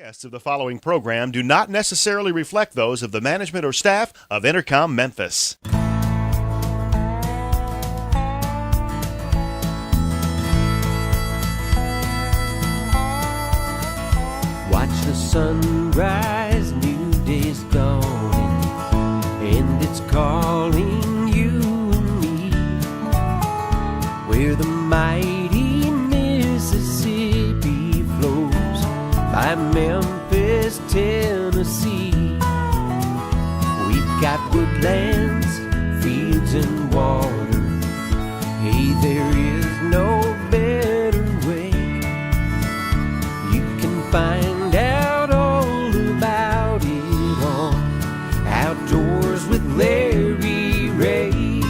Broadcasts of the following program do not necessarily reflect those of the management or staff of Intercom Memphis. Watch the sunrise, new day's dawning, and it's calling you and me. Where the mighty Mississippi flows by Memphis, Tennessee. We've got woodlands, fields, and water. Hey, there is no better way. You can find out all about it on Outdoors with Larry Rea.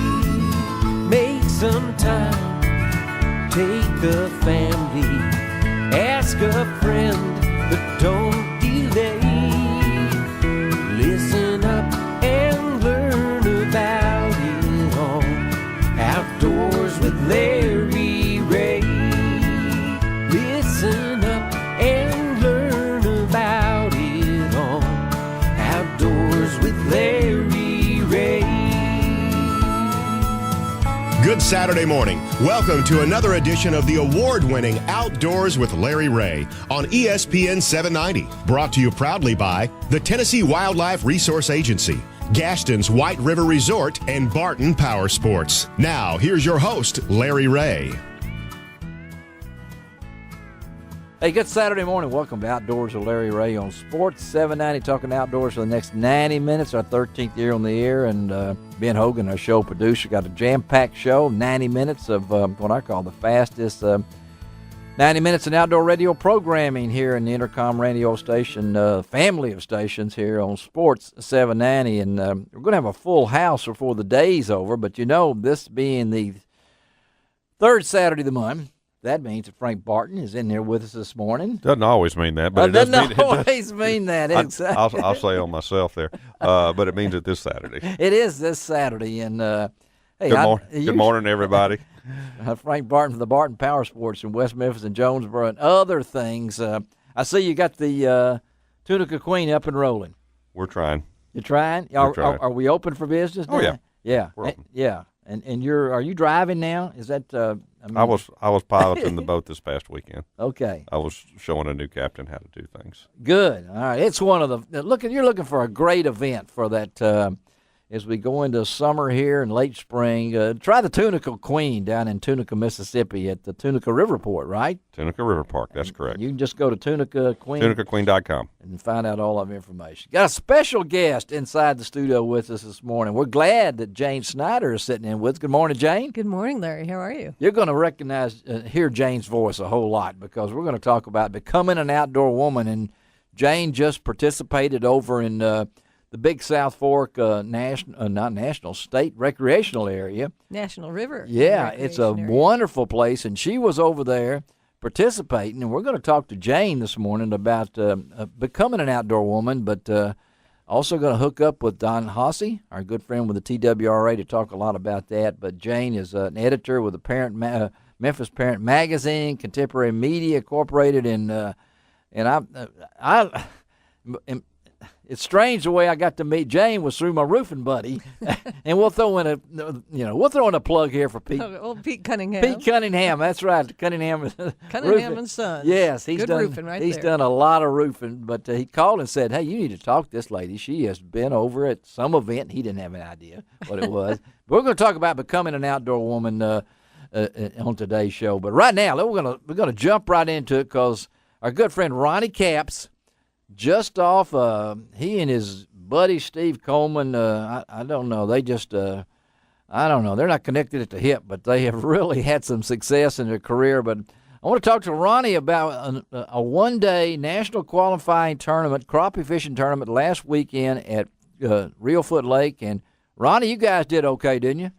Make some time, take the family, ask a friend, but don't delay. Listen up and learn about it all. Outdoors with Larry Rea. Listen up and learn about it all. Outdoors with Larry Rea. Good Saturday morning. Welcome to another edition of the award-winning Outdoors with Larry Rea on ESPN 790. Brought to you proudly by the Tennessee Wildlife Resource Agency, Gaston's White River Resort, and Barton Powersports. Now, here's your host, Larry Rea. Hey, good Saturday morning. Welcome to Outdoors with Larry Rea on Sports 790, talking outdoors for the next 90 minutes, our 13th year on the air. And Ben Hogan, our show producer, got a jam-packed show, 90 minutes of what I call the fastest 90 minutes in outdoor radio programming here in the Intercom radio station, family of stations here on Sports 790. And we're going to have a full house before the day's over. But, you know, this being the third Saturday of the month, that means that Frank Barton is in there with us this morning. Doesn't always mean that, but it doesn't always mean that. Exactly. I'll say on myself there, but it means it this Saturday. It is this Saturday, and hey, good morning, everybody. Frank Barton from the Barton Powersports in West Memphis and Jonesboro and other things. I see you got the Tunica Queen up and rolling. We're trying. You're trying? Are we open for business now? Oh yeah, yeah, we're open. Yeah. And are you driving now? Is that? I was piloting the boat this past weekend. Okay. I was showing a new captain how to do things. Good. All right. It's one of the you're looking for a great event for that as we go into summer here and late spring. Try the Tunica Queen down in Tunica, Mississippi at the Tunica Riverport, right? Tunica River Park. That's correct. You can just go to Tunica Queen. TunicaQueen.com. And find out all of the information. Got a special guest inside the studio with us this morning. We're glad that Jane Schneider is sitting in with us. Good morning, Jane. Good morning, Larry. How are you? You're going to hear Jane's voice a whole lot because we're going to talk about becoming an outdoor woman. And Jane just participated over in the Big South Fork state recreational area. National River. Yeah, it's a wonderful place. And she was over there participating, and we're going to talk to Jane this morning about becoming an outdoor woman, but also going to hook up with Don Hosse, our good friend with the TWRA, to talk a lot about that. But Jane is an editor with the Memphis Parent Magazine, Contemporary Media Incorporated, and it's strange the way I got to meet Jane was through my roofing buddy, and we'll throw in a plug here for Pete. Oh, Pete Cunningham. Pete Cunningham, that's right. Cunningham and Sons. Yes, he's done a lot of roofing, but he called and said, "Hey, you need to talk to this lady. She has been over at some event." He didn't have an idea what it was. But we're going to talk about becoming an outdoor woman on today's show. But right now, we're going to jump right into it because our good friend Ronnie Capps. Just off, he and his buddy Steve Coleman, I don't know, they just, I don't know, they're not connected at the hip, but they have really had some success in their career. But I want to talk to Ronnie about a one-day national qualifying tournament, crappie fishing tournament last weekend at Reelfoot Lake. And, Ronnie, you guys did okay, didn't you?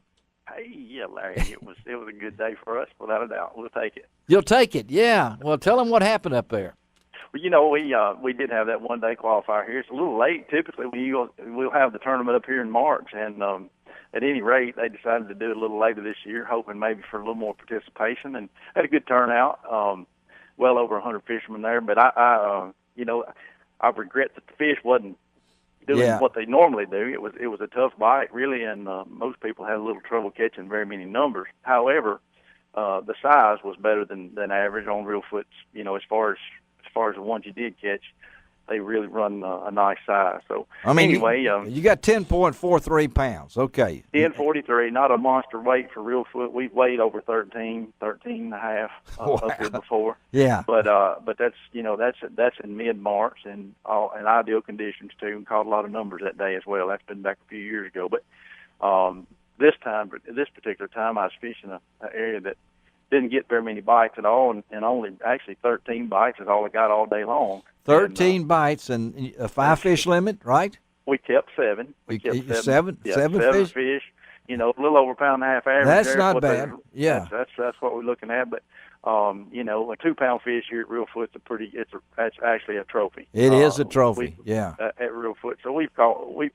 Hey, yeah, Larry, it was a good day for us, without a doubt. We'll take it. You'll take it, yeah. Well, tell them what happened up there. Well, you know, we did have that one-day qualifier here. It's a little late. Typically, we'll have the tournament up here in March, and at any rate, they decided to do it a little later this year, hoping maybe for a little more participation, and had a good turnout. Well over 100 fishermen there. But I I regret that the fish wasn't doing what they normally do. It was a tough bite, really, and most people had a little trouble catching very many numbers. However, the size was better than average on real foots. As far as the ones you did catch, they really run a nice size. So anyway, you got 10.43 pounds. Okay. 10.43, not a monster weight for real foot. We've weighed over 13 and a half up here before. Yeah. But that's that's in mid-March and in ideal conditions too, and caught a lot of numbers that day as well. That's been back a few years ago. But this particular time, I was fishing an area that didn't get very many bites at all, and only actually 13 bites is all I got all day long. 13 bites and a 5-fish limit, right? We kept 7. We kept seven fish. A little over a pound and a half average. That's not bad. Yeah, that's what we're looking at. But a 2-pound fish here at Reelfoot's that's actually a trophy. It is a trophy. At Reelfoot. So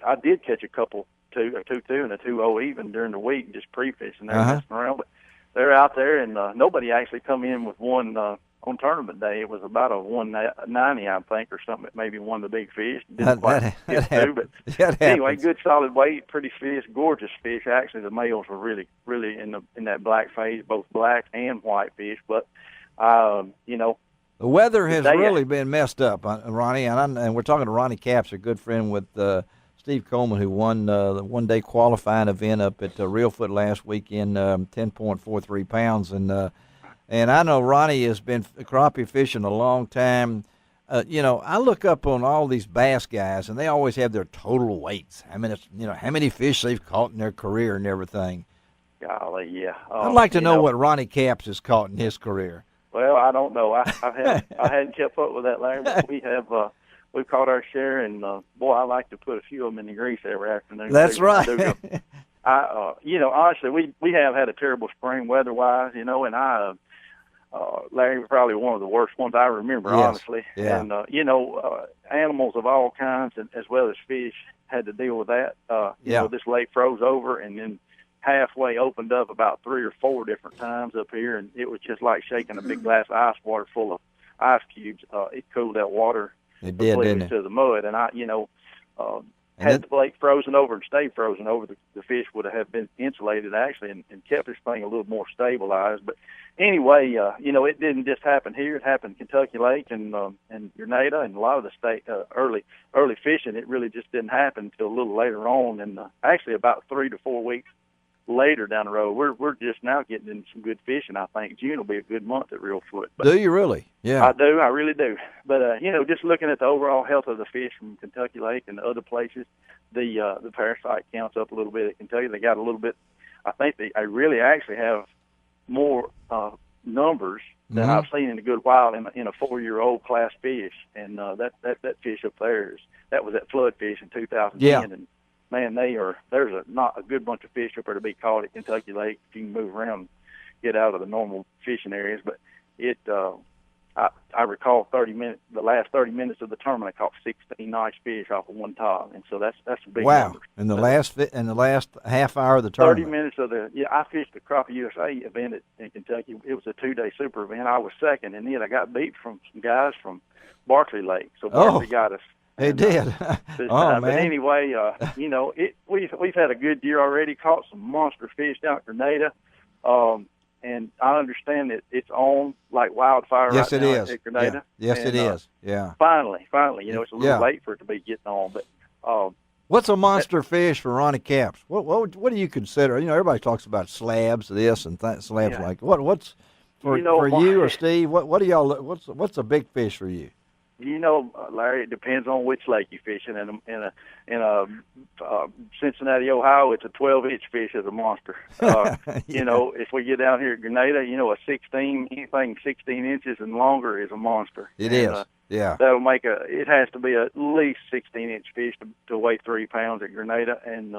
I did catch a couple, a 2.2 and a 2.0 even during the week, just pre-fishing there messing around. But they're out there, and nobody actually come in with one on tournament day. It was about a 190, I think, or something. Maybe one of the big fish. Didn't quite get through, but anyway, good solid weight, pretty fish, gorgeous fish. Actually, the males were really, really in that black phase, both black and white fish. But the weather has really been messed up, Ronnie, and we're talking to Ronnie Capps, a good friend with Steve Coleman, who won the one-day qualifying event up at Reelfoot last weekend, 10.43 pounds. And I know Ronnie has been crappie fishing a long time. I look up on all these bass guys, and they always have their total weights. I mean, how many fish they've caught in their career and everything. Golly, yeah. I'd like to know what Ronnie Capps has caught in his career. Well, I don't know. I hadn't kept up with that, Larry, but we have. We've caught our share, and boy, I like to put a few of them in the grease every afternoon. That's right. Honestly, we have had a terrible spring weather-wise, and Larry was probably one of the worst ones I remember, honestly. Yeah. And animals of all kinds, and as well as fish, had to deal with that. This lake froze over, and then halfway opened up about 3 or 4 different times up here, and it was just like shaking a big glass of ice water full of ice cubes. It cooled that water. It did, didn't it? To the mud, and had the lake frozen over and stayed frozen over, the fish would have been insulated actually, and kept this thing a little more stabilized. But anyway, it didn't just happen here; it happened in Kentucky Lake and Graeter and a lot of the state early fishing. It really just didn't happen until a little later on, and actually about 3 to 4 weeks later down the road, we're just now getting into some good fishing. I think June will be a good month at Reelfoot. Do you really? Yeah, I do. I really do. But just looking at the overall health of the fish from Kentucky Lake and other places, the parasite counts up a little bit at Kentucky. They got a little bit. I think they really actually have more numbers than I've seen in a good while in a 4-year-old class fish. And that fish up there that was that flood fish in 2010. Yeah. And man, there's not a good bunch of fish up there to be caught at Kentucky Lake if you can move around and get out of the normal fishing areas. But I recall the last 30 minutes of the tournament, I caught 16 nice fish off of one top, and so that's a big number. In the last half hour of the tournament. 30 minutes of I fished the Crappie USA event in Kentucky. It was a 2-day super event. I was second, and then I got beat from some guys from Barkley Lake. So Barkley got us. They did. Man! But anyway, we've had a good year already. Caught some monster fish down at Graeter, and I understand that it's on like wildfire right now at Graeter. Yes, it is. Yeah. Finally, it's a little late for it to be getting on, but. What's a monster fish for Ronnie Capps? What do you consider? Everybody talks about slabs, this and slabs like what's for you or Steve? What do y'all? What's a big fish for you? Larry, it depends on which lake you're fishing. In a Cincinnati, Ohio, it's a 12-inch fish as a monster. If we get down here at Graeter, anything 16 inches and longer is a monster. It is. Yeah. That'll make it has to be at least 16-inch fish to weigh 3 pounds at Graeter. And,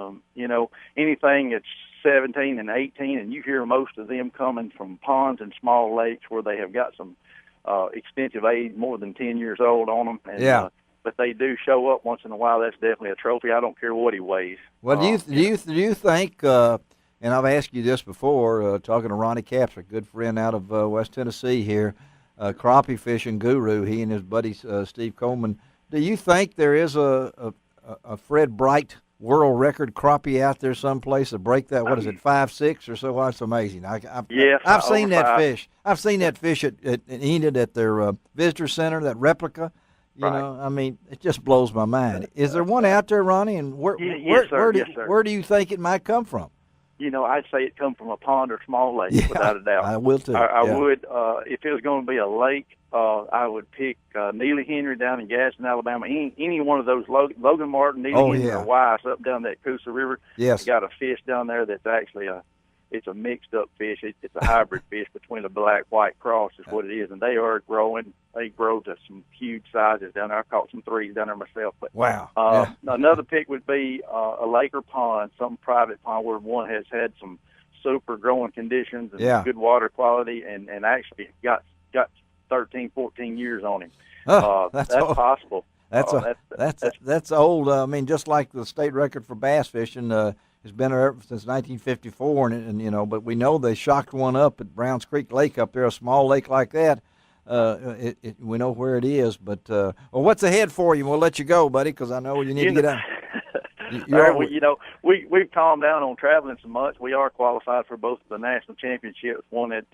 anything that's 17 and 18, and you hear most of them coming from ponds and small lakes where they have got some extensive age, more than 10 years old on them. And, but they do show up once in a while. That's definitely a trophy. I don't care what he weighs. Well, do you think? And I've asked you this before, talking to Ronnie Capps, a good friend out of West Tennessee here. crappie fishing guru. He and his buddy Steve Coleman. Do you think there is a Fred Bright world record crappie out there someplace to break that? What is it, 5'6" or so? Well, that's amazing. Yes, I've seen that 5. fish. I've seen that fish at Enid at their visitor center, that replica. You know, I mean, it just blows my mind. Is there one out there, Ronnie? And where do you think it might come from? You know, I'd say it come from a pond or small lake, without a doubt. I will too. I would, if it was going to be a lake, I would pick Neely Henry down in Gadsden, Alabama. Any one of those, Logan Martin, Neely Henry, or Weiss up down that Coosa River. Yes. Got a fish down there that's actually it's a mixed up fish. It's a hybrid fish between a black-white cross is what it is, and they are growing. They grow to some huge sizes down there. I caught some 3s down there myself. But wow. Another pick would be a lake or pond, some private pond where one has had some super growing conditions and good water quality, and actually got 13, 14 years on him. That's possible. That's old. I mean, just like the state record for bass fishing has been there since 1954, and you know, but we know they shocked one up at Browns Creek Lake up there, a small lake like that. We know where it is, but well, what's ahead for you? We'll let you go, buddy, because I know you need to get out. We've calmed down on traveling so much. We are qualified for both the national championships, one at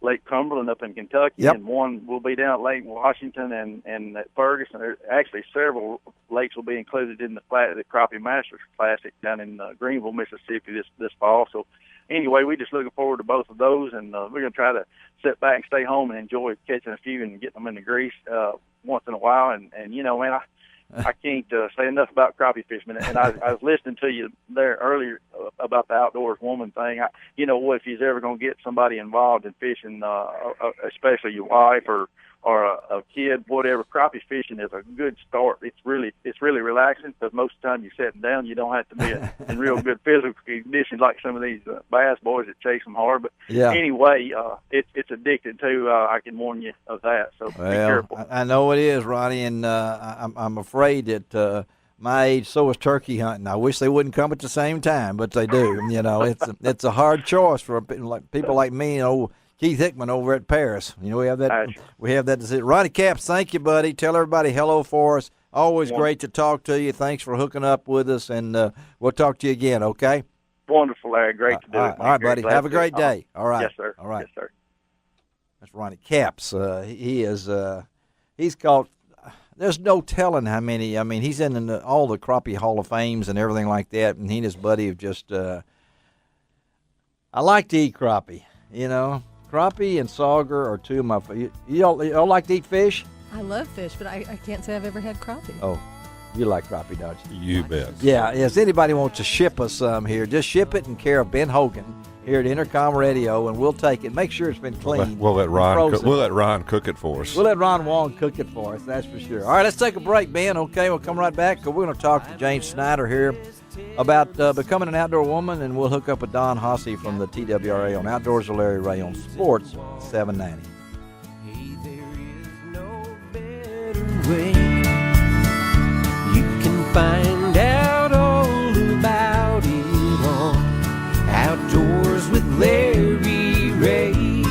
Lake Cumberland up in Kentucky, and one will be down at Lake Washington and at Ferguson. There actually several lakes will be included in the Crappie Masters Classic down in Greenville, Mississippi this fall. So anyway, we're just looking forward to both of those, and we're going to try to sit back and stay home and enjoy catching a few and getting them in the grease once in a while. And you know, man, I can't say enough about crappie fishing. And I was listening to you there earlier about the outdoors woman thing. You know what, if you're ever going to get somebody involved in fishing, especially your wife or a kid, whatever, crappie fishing is a good start. It's really relaxing because most of the time you're sitting down. You don't have to be in real good physical condition like some of these bass boys that chase them hard. But anyway, it's addicted too. I can warn you of that. So be careful. I know it is, Ronnie, and I'm afraid that my age, so is turkey hunting. I wish they wouldn't come at the same time, but they do. You know, it's a hard choice for people like me. You know, Keith Hickman over at Paris. You know, we have that decision. Ronnie Capps, thank you, buddy. Tell everybody hello for us. Always great to talk to you. Thanks for hooking up with us, and we'll talk to you again, okay? Wonderful, Larry. Great to do it. All right, buddy. Have a great day. All right. Yes, sir. All right. Yes, sir. That's Ronnie Capps. He is he's caught, there's no telling how many. I mean, he's in all the Crappie Hall of Fames and everything like that, and he and his buddy have just I like to eat crappie, you know. Crappie and sauger are two of my favorite. You all like to eat fish? I love fish, but I can't say I've ever had crappie. Oh, you like crappie, don't you? You bet. Yeah, if anybody wants to ship us some here, just ship it in care of Ben Hogan here at Intercom Radio, and we'll take it. Make sure it's been cleaned. We'll let Ron cook it for us. We'll let Ron Wong cook it for us, that's for sure. All right, let's take a break, Ben, okay? We'll come right back, because we're going to talk to Jane Schneider here about becoming an outdoor woman, and we'll hook up with Don Hosse from the TWRA on Outdoors with Larry Rea on Sports 790. Hey, there is no better way. You can find out all about it on Outdoors with Larry Rea.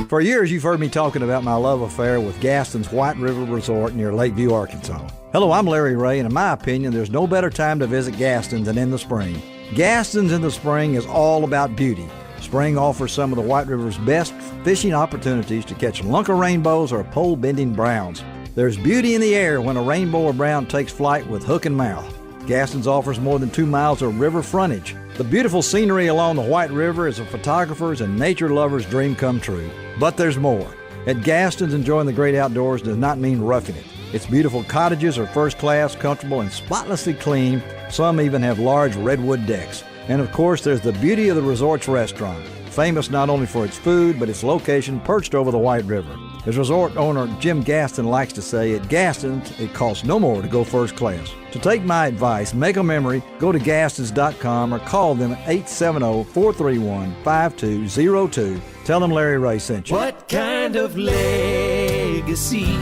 For years, you've heard me talking about my love affair with Gaston's White River Resort near Lakeview, Arkansas. Hello, I'm Larry Rea, and in my opinion, there's no better time to visit Gaston's than in the spring. Gaston's in the spring is all about beauty. Spring offers some of the White River's best fishing opportunities to catch lunker rainbows or pole-bending browns. There's beauty in the air when a rainbow or brown takes flight with hook and mouth. Gaston's offers more than 2 miles of river frontage. The beautiful scenery along the White River is a photographer's and nature lover's dream come true. But there's more. At Gaston's, enjoying the great outdoors does not mean roughing it. Its beautiful cottages are first class, comfortable, and spotlessly clean. Some even have large redwood decks. And of course, there's the beauty of the resort's restaurant, famous not only for its food, but its location perched over the White River. As resort owner Jim Gaston likes to say, at Gaston's, it costs no more to go first class. To take my advice, make a memory, go to Gastons.com or call them at 870-431-5202. Tell them Larry Rea sent you. What kind of legacy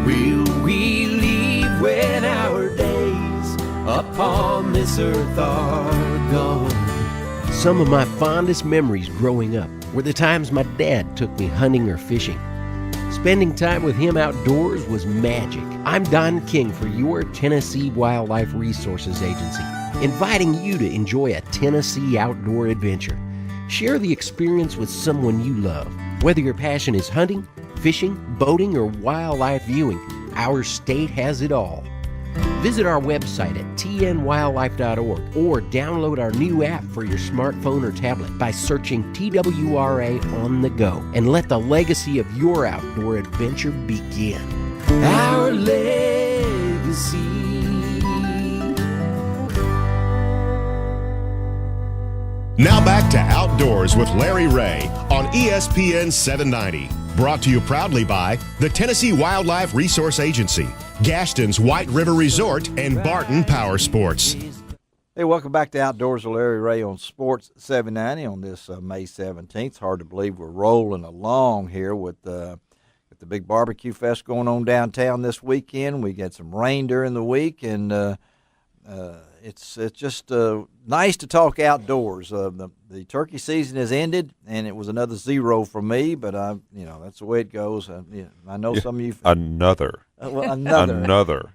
will we leave when our days upon this earth are gone? Some of my fondest memories growing up were the times my dad took me hunting or fishing. Spending time with him outdoors was magic. I'm Don King for your Tennessee Wildlife Resources Agency, inviting you to enjoy a Tennessee outdoor adventure. Share the experience with someone you love. Whether your passion is hunting, fishing, boating, or wildlife viewing, our state has it all. Visit our website at tnwildlife.org or download our new app for your smartphone or tablet by searching TWRA on the go, and let the legacy of your outdoor adventure begin. Our legacy. Now back to Outdoors with Larry Rea on ESPN 790. Brought to you proudly by the Tennessee Wildlife Resource Agency, Gaston's White River Resort, and Barton Powersports. Hey, welcome back to Outdoors with Larry Rea on Sports 790 on this May 17th. It's hard to believe we're rolling along here with the big barbecue fest going on downtown this weekend. We got some rain during the week, and it's just nice to talk outdoors. The turkey season has ended, and it was another 0 for me. But that's the way it goes. I know some of you. Another 0.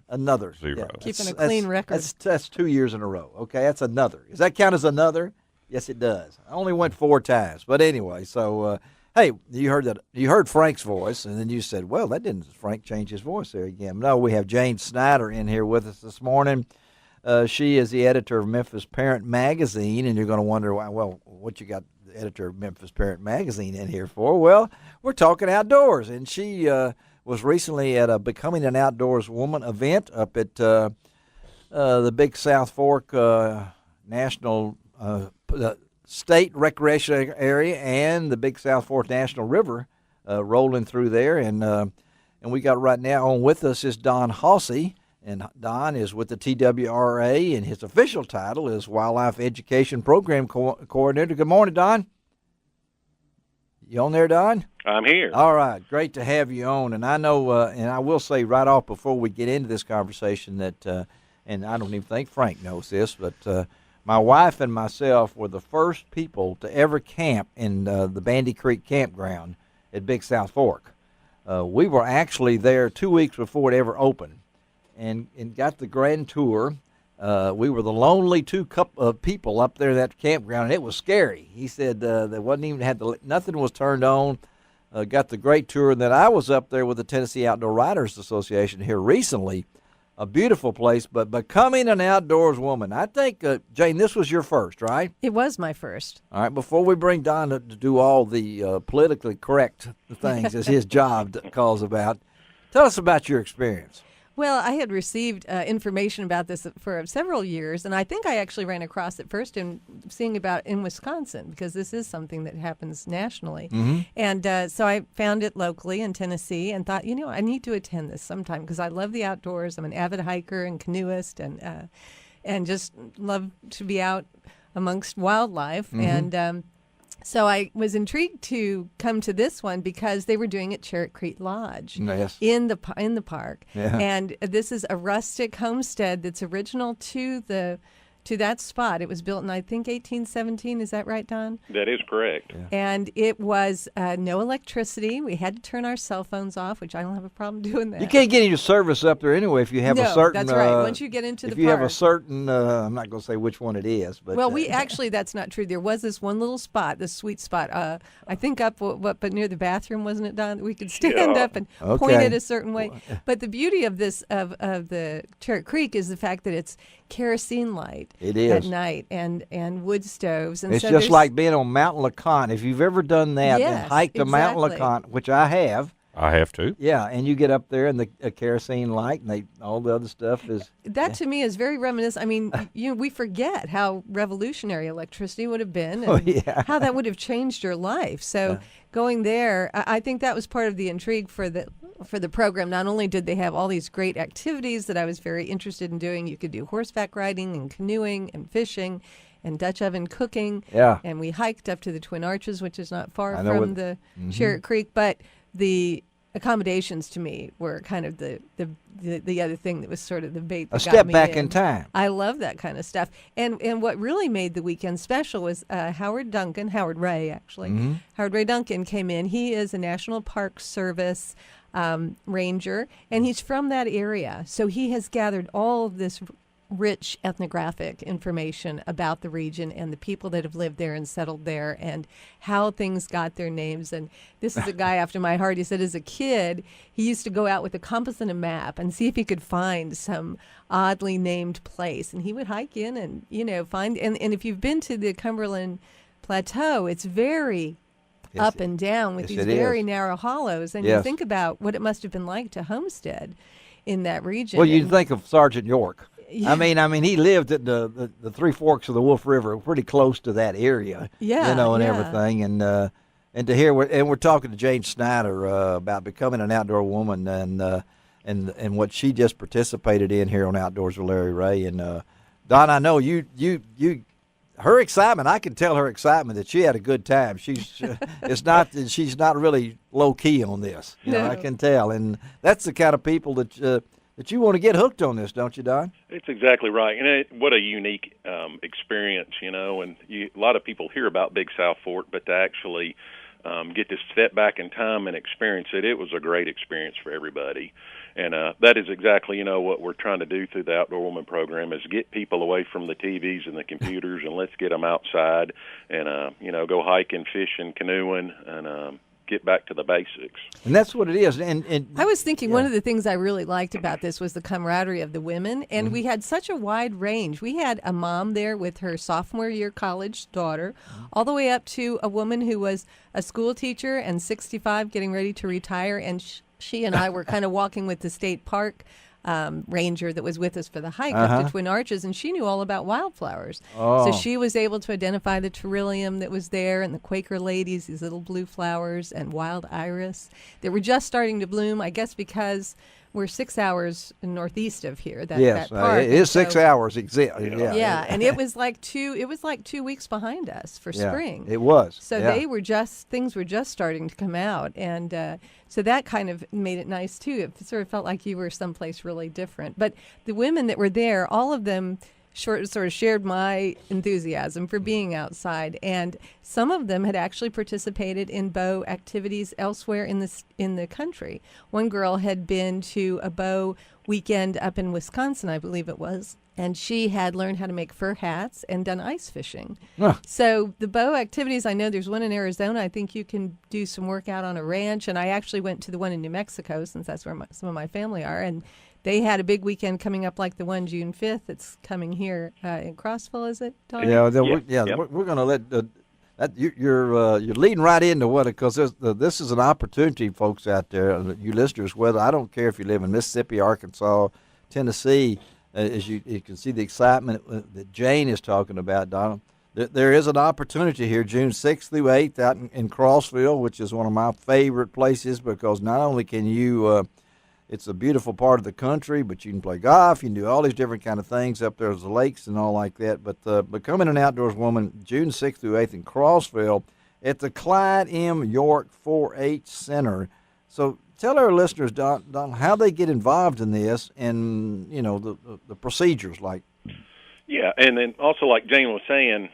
Yeah. Keeping a clean record. That's 2 years in a row. Okay, that's another. Does that count as another? Yes, it does. I only went 4 times, but anyway. So, hey, you heard Frank's voice, and then you said, "Well, that didn't Frank change his voice there again?" No, we have Jane Schneider in here with us this morning. She is the editor of Memphis Parent Magazine, and you're going to wonder, what you got the editor of Memphis Parent Magazine in here for? Well, we're talking outdoors, and she was recently at a Becoming an Outdoors Woman event up at the Big South Fork National State Recreation Area and the Big South Fork National River rolling through there, and we got right now on with us is Don Hosse. And Don is with the TWRA, and his official title is Wildlife Education Program Coordinator. Good morning, Don. You on there, Don? I'm here. All right. Great to have you on. And I know, and I will say right off before we get into this conversation that, and I don't even think Frank knows this, but my wife and myself were the first people to ever camp in the Bandy Creek Campground at Big South Fork. We were actually there 2 weeks before it ever opened. And got the grand tour. We were the lonely two people up there at that campground, and it was scary. He said there wasn't even nothing was turned on. Got the great tour, and then I was up there with the Tennessee Outdoor Writers Association here recently. A beautiful place, but Becoming an Outdoors Woman. I think, Jane, this was your first, right? It was my first. All right, before we bring Don to do all the politically correct things as his job calls about, tell us about your experience. Well, I had received information about this for several years, and I think I actually ran across it first in seeing about in Wisconsin, because this is something that happens nationally. Mm-hmm. And so I found it locally in Tennessee and thought, I need to attend this sometime because I love the outdoors. I'm an avid hiker and canoeist, and just love to be out amongst wildlife. Mm-hmm. And so I was intrigued to come to this one because they were doing it at Creek Lodge in the park. Yeah. And this is a rustic homestead that's original to that spot. It was built in, I think, 1817. Is that right, Don? That is correct. Yeah. And it was no electricity. We had to turn our cell phones off, which I don't have a problem doing that. You can't get any service up there anyway if you have a certain... that's right. Once you get into the park. If you have a certain... I'm not going to say which one it is, but... Well, that's not true. There was this one little spot, this sweet spot, I think but near the bathroom, wasn't it, Don? We could stand up and point it a certain way. But the beauty of this, of the Cherry Creek, is the fact that it's kerosene light. It is. At night, and wood stoves. And it's so just like being on Mount LeConte. If you've ever done that and hiked to Mount LeConte, which I have. I have too. Yeah, and you get up there and the kerosene light and all the other stuff is... That to me is very reminiscent. I mean, we forget how revolutionary electricity would have been and how that would have changed your life. So going there, I think that was part of the intrigue for the program. Not only did they have all these great activities that I was very interested in doing, you could do horseback riding and canoeing and fishing and Dutch oven cooking. Yeah. And we hiked up to the Twin Arches, which is not far from the Cherry Creek. But the accommodations to me were kind of the other thing that was sort of the bait that A got step me back in time. I love that kind of stuff. And what really made the weekend special was Howard Ray, actually. Mm-hmm. Howard Ray Duncan came in. He is a National Park Service ranger, and he's from that area. So he has gathered all of this rich ethnographic information about the region and the people that have lived there and settled there and how things got their names. And this is a guy after my heart. He said as a kid, he used to go out with a compass and a map and see if he could find some oddly named place. And he would hike in and, find. And if you've been to the Cumberland Plateau, it's very up and down with these very narrow hollows. And you think about what it must have been like to homestead in that region. Well, you think of Sergeant York. Yeah. I mean, he lived at the Three Forks of the Wolf River, pretty close to that area, and everything. And to hear, we're talking to Jane Schneider about becoming an outdoor woman and what she just participated in here on Outdoors with Larry Rea. And Don, I know you her excitement. I can tell her excitement that she had a good time. She's she's not really low key on this. I can tell, and that's the kind of people that you want to get hooked on this, don't you, Don? It's exactly right. And what a unique experience, and a lot of people hear about Big South Fork, but to actually get to step back in time and experience it was a great experience for everybody. And that is exactly, what we're trying to do through the Outdoor Woman program is get people away from the TVs and the computers and let's get them outside and, go hiking, fishing, canoeing, and get back to the basics. And that's what it is. And I was thinking one of the things I really liked about this was the camaraderie of the women, and we had such a wide range. We had a mom there with her sophomore year college daughter, all the way up to a woman who was a school teacher and 65 getting ready to retire, and she and I were kind of walking with the state park ranger that was with us for the hike up to Twin Arches, and she knew all about wildflowers. So she was able to identify the Trillium that was there and the Quaker ladies, these little blue flowers, and wild iris that were just starting to bloom, I guess because we're 6 hours northeast of here. That park. It is 6 hours. Yeah, and it was like 2 weeks behind us for spring. It was. So things were just starting to come out, and so that kind of made it nice too. It sort of felt like you were someplace really different. But the women that were there, all of them sort of shared my enthusiasm for being outside, and some of them had actually participated in bow activities elsewhere in the country. One girl had been to a bow weekend up in Wisconsin, I believe it was, and she had learned how to make fur hats and done ice fishing. So the bow activities, I know there's one in Arizona. I think you can do some work out on a ranch, and I actually went to the one in New Mexico since that's where some of my family are, and they had a big weekend coming up like the one June 5th that's coming here in Crossville, is it, Don? We're going to let you're leading right into what, because this is an opportunity, folks out there, you listeners, whether I don't care if you live in Mississippi, Arkansas, Tennessee, as you can see the excitement that Jane is talking about, Donald. There is an opportunity here, June 6th through 8th, out in Crossville, which is one of my favorite places because not only can you it's a beautiful part of the country, but you can play golf, you can do all these different kind of things up there, the lakes and all like that. But becoming an outdoors woman, June 6th through 8th in Crossville at the Clyde M. York 4-H Center. So tell our listeners, Don, how they get involved in this and, the procedures like. Yeah, and then also like Jane was saying,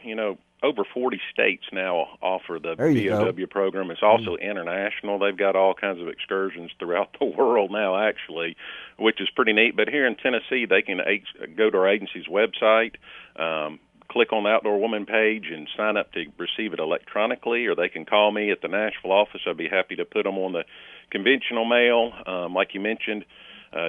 over 40 states now offer the BOW program. It's also international. They've got all kinds of excursions throughout the world now, actually, which is pretty neat. But here in Tennessee, they can go to our agency's website, click on the Outdoor Woman page, and sign up to receive it electronically, or they can call me at the Nashville office. I'd be happy to put them on the conventional mail. Like you mentioned,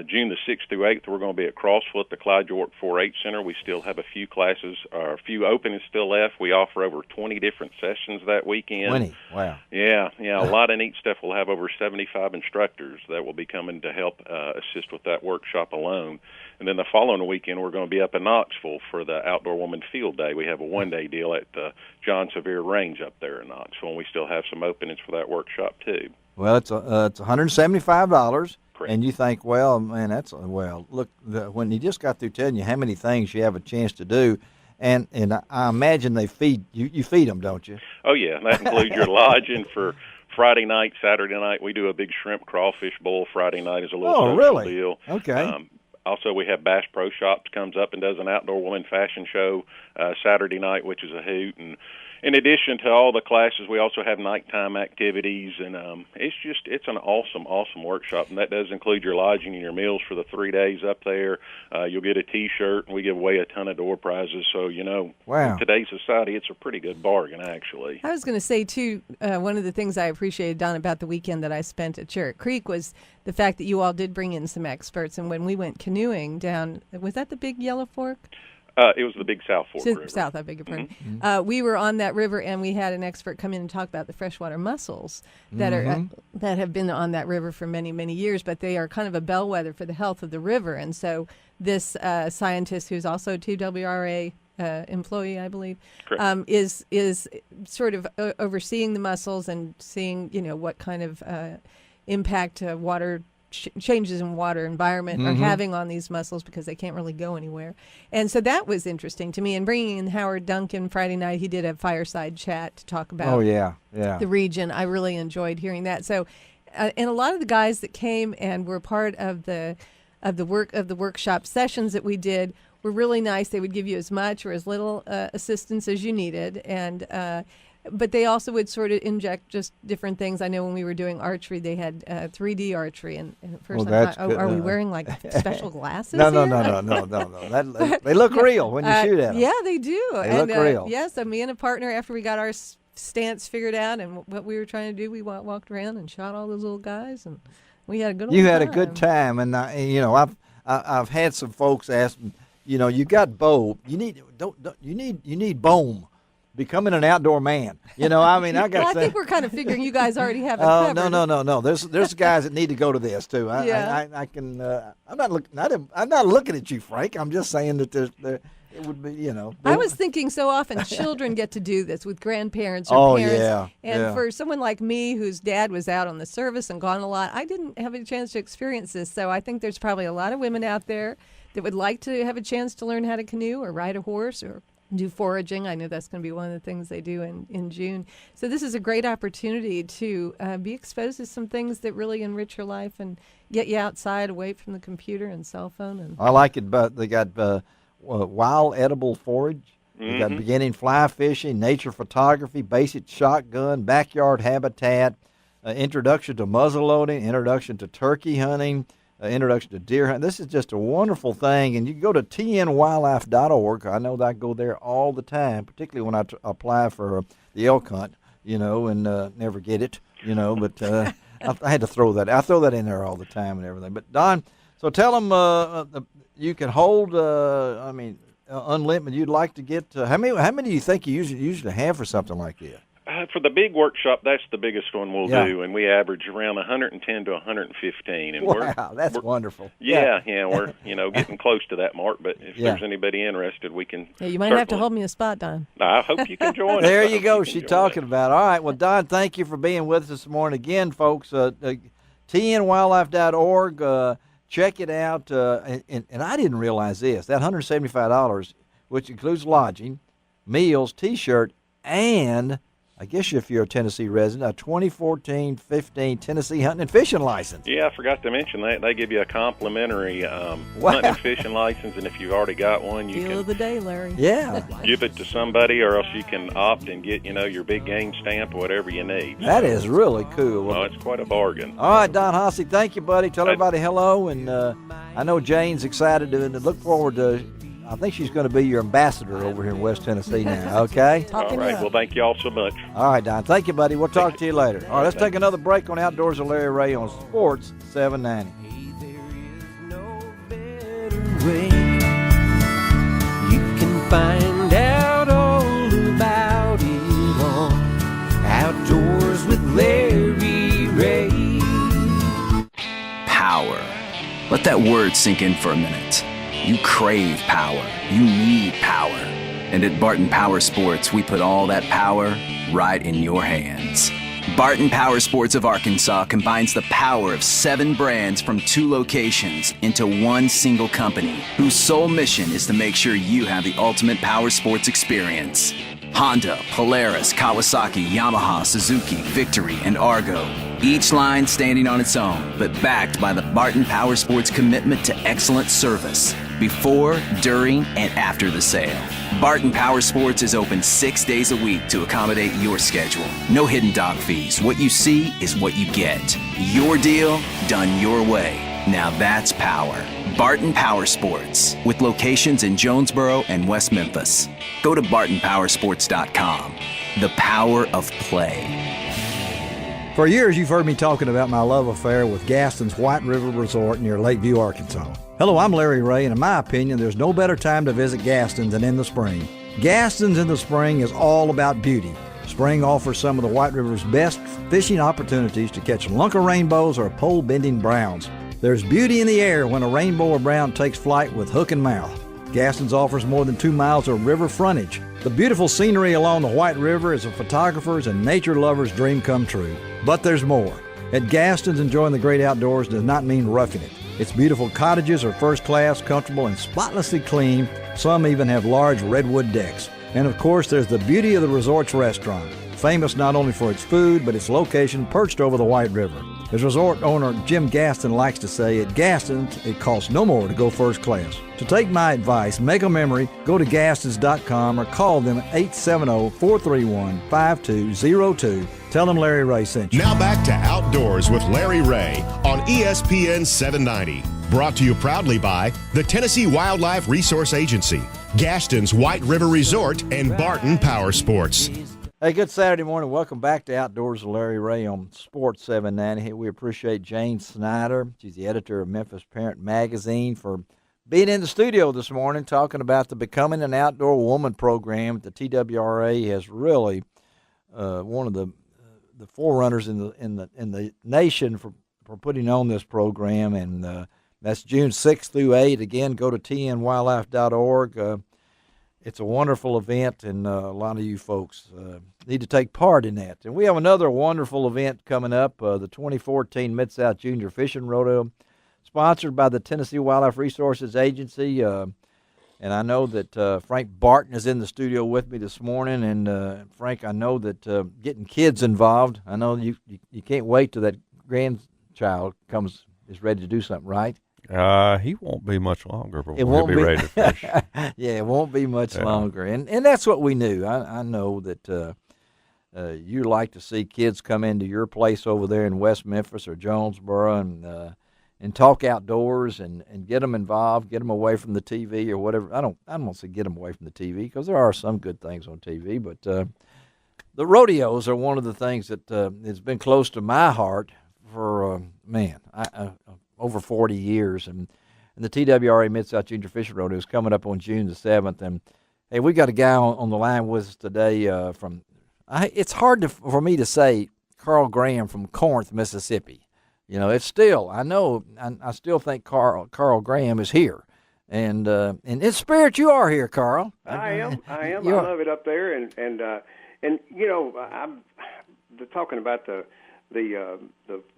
June the 6th through 8th, we're going to be at Crossville at the Clyde York 4-H Center. We still have a few classes, or a few openings still left. We offer over 20 different sessions that weekend. 20, wow. Yeah, a lot of neat stuff. We'll have over 75 instructors that will be coming to help assist with that workshop alone. And then the following weekend, we're going to be up in Knoxville for the Outdoor Woman Field Day. We have a one-day deal at the John Sevier Range up there in Knoxville, and we still have some openings for that workshop, too. Well, it's $175. Correct. And you think, well, man, look, when you just got through telling you how many things you have a chance to do, and I imagine they feed you feed them, don't you? Oh, yeah, that includes your lodging for Friday night, Saturday night, we do a big shrimp crawfish bowl. Friday night is a little special really? deal. Okay. Also, we have Bass Pro Shops comes up and does an outdoor woman fashion show Saturday night, which is a hoot. And in addition to all the classes, we also have nighttime activities, and it's an awesome workshop, and that does include your lodging and your meals for the 3 days up there. You'll get a T-shirt, and we give away a ton of door prizes. So, wow. In today's society, it's a pretty good bargain, actually. I was going to say, too, one of the things I appreciated, Don, about the weekend that I spent at Cherritt Creek was the fact that you all did bring in some experts, and when we went canoeing down, was that the Big Yellow Fork? It was the Big South Fork River. South, I beg your pardon. Mm-hmm. We were on that river, and we had an expert come in and talk about the freshwater mussels that are that have been on that river for many, many years, but they are kind of a bellwether for the health of the river. And so this scientist, who's also a TWRA employee, I believe, is sort of overseeing the mussels and seeing, what kind of impact water changes in water environment are having on these mussels, because they can't really go anywhere. And so that was interesting to me. And bringing in Howard Duncan Friday night, he did a fireside chat to talk about the region. I really enjoyed hearing that. So and a lot of the guys that came and were part of the workshop sessions that we did were really nice. They would give you as much or as little assistance as you needed, and but they also would sort of inject just different things. I know when we were doing archery, they had 3D archery, and at first I thought, are we wearing like special glasses? No. They look real when you shoot at them. Yeah, they do. They look real. Yeah, so me and a partner, after we got our stance figured out and what we were trying to do, we walked around and shot all those little guys, and we had a good. You had a good time, and I've had some folks ask, you got bow, you need boom. Becoming an outdoor man, I got. I think we're kind of figuring you guys already have it covered. No. There's guys that need to go to this too. I can. I'm not looking at you, Frank. I'm just saying that it would be, I was thinking so often children get to do this with grandparents or parents. Yeah. And for someone like me, whose dad was out on the service and gone a lot, I didn't have a chance to experience this. So I think there's probably a lot of women out there that would like to have a chance to learn how to canoe or ride a horse or do foraging. I know that's going to be one of the things they do in June. So this is a great opportunity to be exposed to some things that really enrich your life and get you outside, away from the computer and cell phone. And I like it, but they got wild edible forage. They got beginning fly fishing, nature photography, basic shotgun, backyard habitat, introduction to muzzleloading, introduction to turkey hunting, introduction to deer hunting. This is just a wonderful thing, and you can go to tnwildlife.org. I know that I go there all the time, particularly when I apply for the elk hunt, and never get it, but I had to throw that. I throw that in there all the time and everything. But, Don, so tell them you can hold, unlimited. You'd like to get, how many do you think you usually have for something like this? For the big workshop, that's the biggest one we'll do, and we average around 110 to 115. And that's wonderful. Yeah, we're getting close to that mark. But if there's anybody interested, we can. Yeah, you might have to hold me a spot, Don. I hope you can join us. There you go. She's talking about. All right. Well, Don, thank you for being with us this morning again, folks. tnwildlife.org. Check it out. And I didn't realize this. That $175, which includes lodging, meals, T-shirt, and I guess if you're a Tennessee resident, a 2014-15 Tennessee hunting and fishing license. Yeah, I forgot to mention that. They give you a complimentary hunting and fishing license, and if you've already got one, you Deal of the day, Larry. Yeah. Give it to somebody, or else you can opt and get, your big game stamp or whatever you need. That is really cool. Oh, it's quite a bargain. All right, Don Hosse, thank you, buddy. Tell everybody hello, and I know Jane's excited to look forward to. I think she's going to be your ambassador over here in West Tennessee now, okay? All right. Well, thank you all so much. All right, Don. Thank you, buddy. We'll talk to you later. All right, let's take another break on Outdoors with Larry Rea on Sports 790. You can find out all about it on Outdoors with Larry Rea. Power. Let that word sink in for a minute. You crave power. You need power. And at Barton Powersports, we put all that power right in your hands. Barton Powersports of Arkansas combines the power of 7 brands from 2 locations into one single company, whose sole mission is to make sure you have the ultimate power sports experience. Honda, Polaris, Kawasaki, Yamaha, Suzuki, Victory, and Argo. Each line standing on its own, but backed by the Barton Powersports commitment to excellent service before, during, and after the sale. Barton Powersports is open 6 days a week to accommodate your schedule. No hidden dog fees. What you see is what you get. Your deal, done your way. Now that's power. Barton Powersports, with locations in Jonesboro and West Memphis. Go to bartonpowersports.com. The power of play. For years, you've heard me talking about my love affair with Gaston's White River Resort near Lakeview, Arkansas. Hello, I'm Larry Rea, and in my opinion, there's no better time to visit Gaston's than in the spring. Gaston's in the spring is all about beauty. Spring offers some of the White River's best fishing opportunities to catch lunker rainbows or pole-bending browns. There's beauty in the air when a rainbow or brown takes flight with hook and mouth. Gaston's offers more than 2 miles of river frontage. The beautiful scenery along the White River is a photographer's and nature lover's dream come true. But there's more. At Gaston's, enjoying the great outdoors does not mean roughing it. Its beautiful cottages are first class, comfortable, and spotlessly clean. Some even have large redwood decks. And of course, there's the beauty of the resort's restaurant, famous not only for its food, but its location perched over the White River. As resort owner Jim Gaston likes to say, at Gaston's, it costs no more to go first class. To take my advice, make a memory, go to gastons.com or call them at 870-431-5202. Tell them Larry Rea sent you. Now back to Outdoors with Larry Rea on ESPN 790. Brought to you proudly by the Tennessee Wildlife Resource Agency, Gaston's White River Resort, and Barton Powersports. Hey, good Saturday morning. Welcome back to Outdoors with Larry Rea on Sports 790. We appreciate Jane Schneider. She's the editor of Memphis Parent Magazine, for being in the studio this morning talking about the Becoming an Outdoor Woman program. The TWRA has really one of the forerunners in the nation for putting on this program, and that's June 6th through 8th. Again, go to tnwildlife.org. It's a wonderful event, and a lot of you folks need to take part in that. And we have another wonderful event coming up, the 2014 Mid-South Junior Fishing Rodeo, sponsored by the Tennessee Wildlife Resources Agency. And I know that Frank Barton is in the studio with me this morning. And, Frank, I know that getting kids involved, I know you can't wait till that grandchild is ready to do something, right? He won't be much longer before he'll be ready to fish. Yeah, it won't be much longer. And that's what we knew. I know that you like to see kids come into your place over there in West Memphis or Jonesboro and talk outdoors and get them involved, get them away from the TV or whatever. I don't want to say get them away from the TV, because there are some good things on TV, but the rodeos are one of the things that has been close to my heart for, over 40 years, and the TWRA Mid-South Junior Fishing Rodeo is coming up on June the 7th, and hey, we got a guy on the line with us today it's hard for me to say Carl Graham from Corinth, Mississippi. You know, it's still, I still think Carl Graham is here, and in spirit you are here, Carl. I am. I love it up there, and you know, I'm talking about the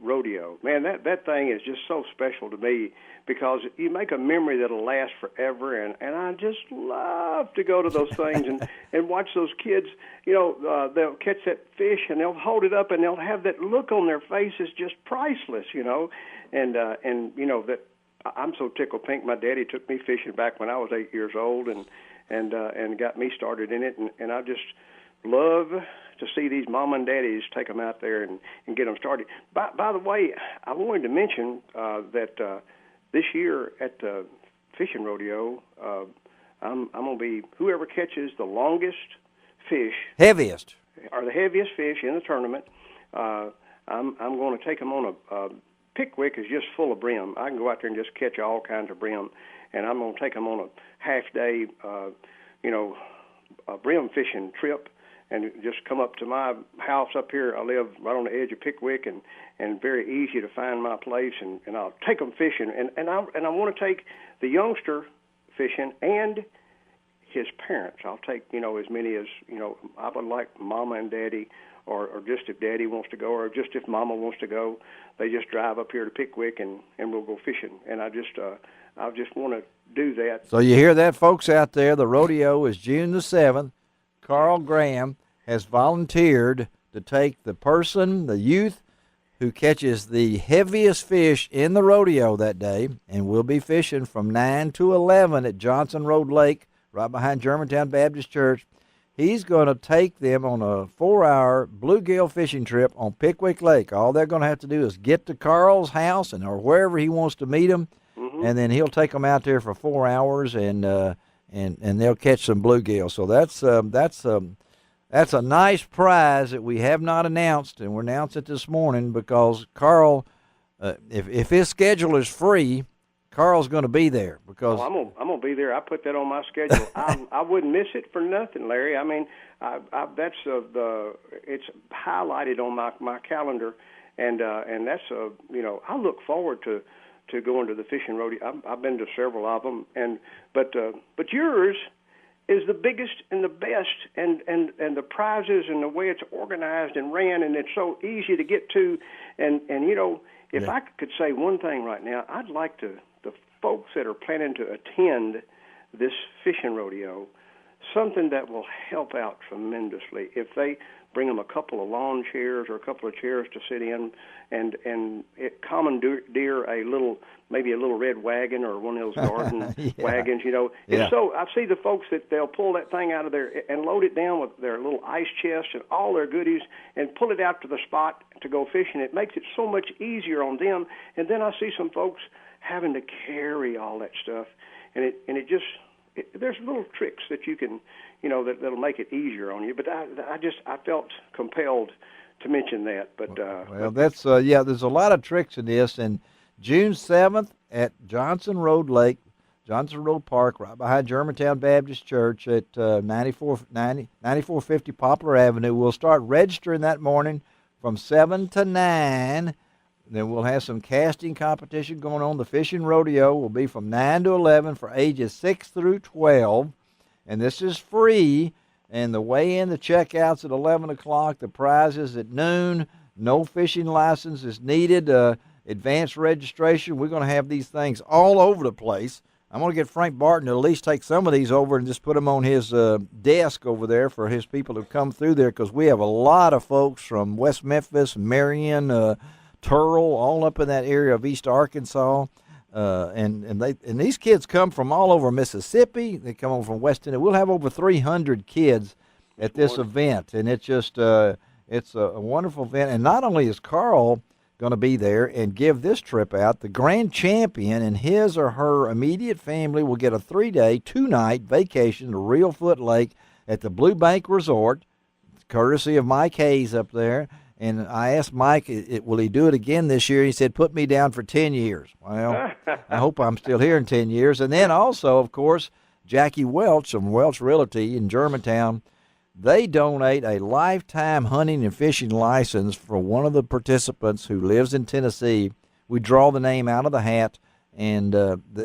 rodeo, man, that thing is just so special to me, because you make a memory that'll last forever, and I just love to go to those things and watch those kids. You know, they'll catch that fish and they'll hold it up and they'll have that look on their faces, just priceless, you know, and you know that I'm so tickled pink. My daddy took me fishing back when I was 8 years old, and got me started in it, and I just love to see these mom and daddies take them out there and get them started. By the way, I wanted to mention that this year at the fishing rodeo, I'm going to be, whoever catches the longest fish, the heaviest fish in the tournament, I'm going to take them on a Pickwick is just full of brim. I can go out there and just catch all kinds of brim, and I'm going to take them on a half-day, brim fishing trip, and just come up to my house up here. I live right on the edge of Pickwick, and very easy to find my place, and I'll take them fishing. And I want to take the youngster fishing and his parents. I'll take, as many as, I would like mama and daddy, or just if daddy wants to go, or just if mama wants to go, they just drive up here to Pickwick and we'll go fishing. And I just want to do that. So you hear that, folks out there? The rodeo is June the 7th. Carl Graham has volunteered to take the youth who catches the heaviest fish in the rodeo that day, and we'll be fishing from 9 to 11 at Johnson Road Lake, right behind Germantown Baptist Church. He's going to take them on a 4-hour bluegill fishing trip on Pickwick Lake. All they're going to have to do is get to Carl's house or wherever he wants to meet them, and then he'll take them out there for 4 hours, and they'll catch some bluegill. So that's a nice prize that we have not announced, and we're announcing it this morning because Carl, if his schedule is free, Carl's going to be there because I'm gonna be there. I put that on my schedule. I wouldn't miss it for nothing, Larry. I mean, that's it's highlighted on my calendar, and that's I look forward to going to the fishing rodeo. I've been to several of them, but yours is the biggest and the best, and the prizes and the way it's organized and ran, and it's so easy to get to, and if I could say one thing right now, I'd like the folks that are planning to attend this fishing rodeo, something that will help out tremendously if they bring them a couple of lawn chairs or a couple of chairs to sit in, and commandeer maybe a little red wagon or one of those garden wagons. And so I see the folks that they'll pull that thing out of there and load it down with their little ice chest and all their goodies and pull it out to the spot to go fishing. It makes it so much easier on them. And then I see some folks having to carry all that stuff, and there's little tricks that you can, that'll make it easier on you. But I felt compelled to mention that. But that's there's a lot of tricks in this. And June 7th at Johnson Road Park, right behind Germantown Baptist Church at 9450 Poplar Avenue. We'll start registering that morning from 7 to 9. Then we'll have some casting competition going on. The fishing rodeo will be from 9 to 11 for ages 6 through 12. And this is free. And the weigh-in, the checkouts at 11 o'clock. The prizes at noon. No fishing license is needed. Advanced registration. We're going to have these things all over the place. I'm going to get Frank Barton to at least take some of these over and just put them on his desk over there for his people to come through there, because we have a lot of folks from West Memphis, Marion, Turl, all up in that area of East Arkansas, and these kids come from all over Mississippi. They come over from West Tennessee. We'll have over 300 kids at this event, and it's just it's a wonderful event. And not only is Carl going to be there and give this trip out, the grand champion and his or her immediate family will get a 3-day, 2-night vacation to Reelfoot Lake at the Blue Bank Resort, courtesy of Mike Hayes up there. And I asked Mike, will he do it again this year? He said, put me down for 10 years. Well, I hope I'm still here in 10 years. And then also, of course, Jackie Welch from Welch Realty in Germantown, they donate a lifetime hunting and fishing license for one of the participants who lives in Tennessee. We draw the name out of the hat, and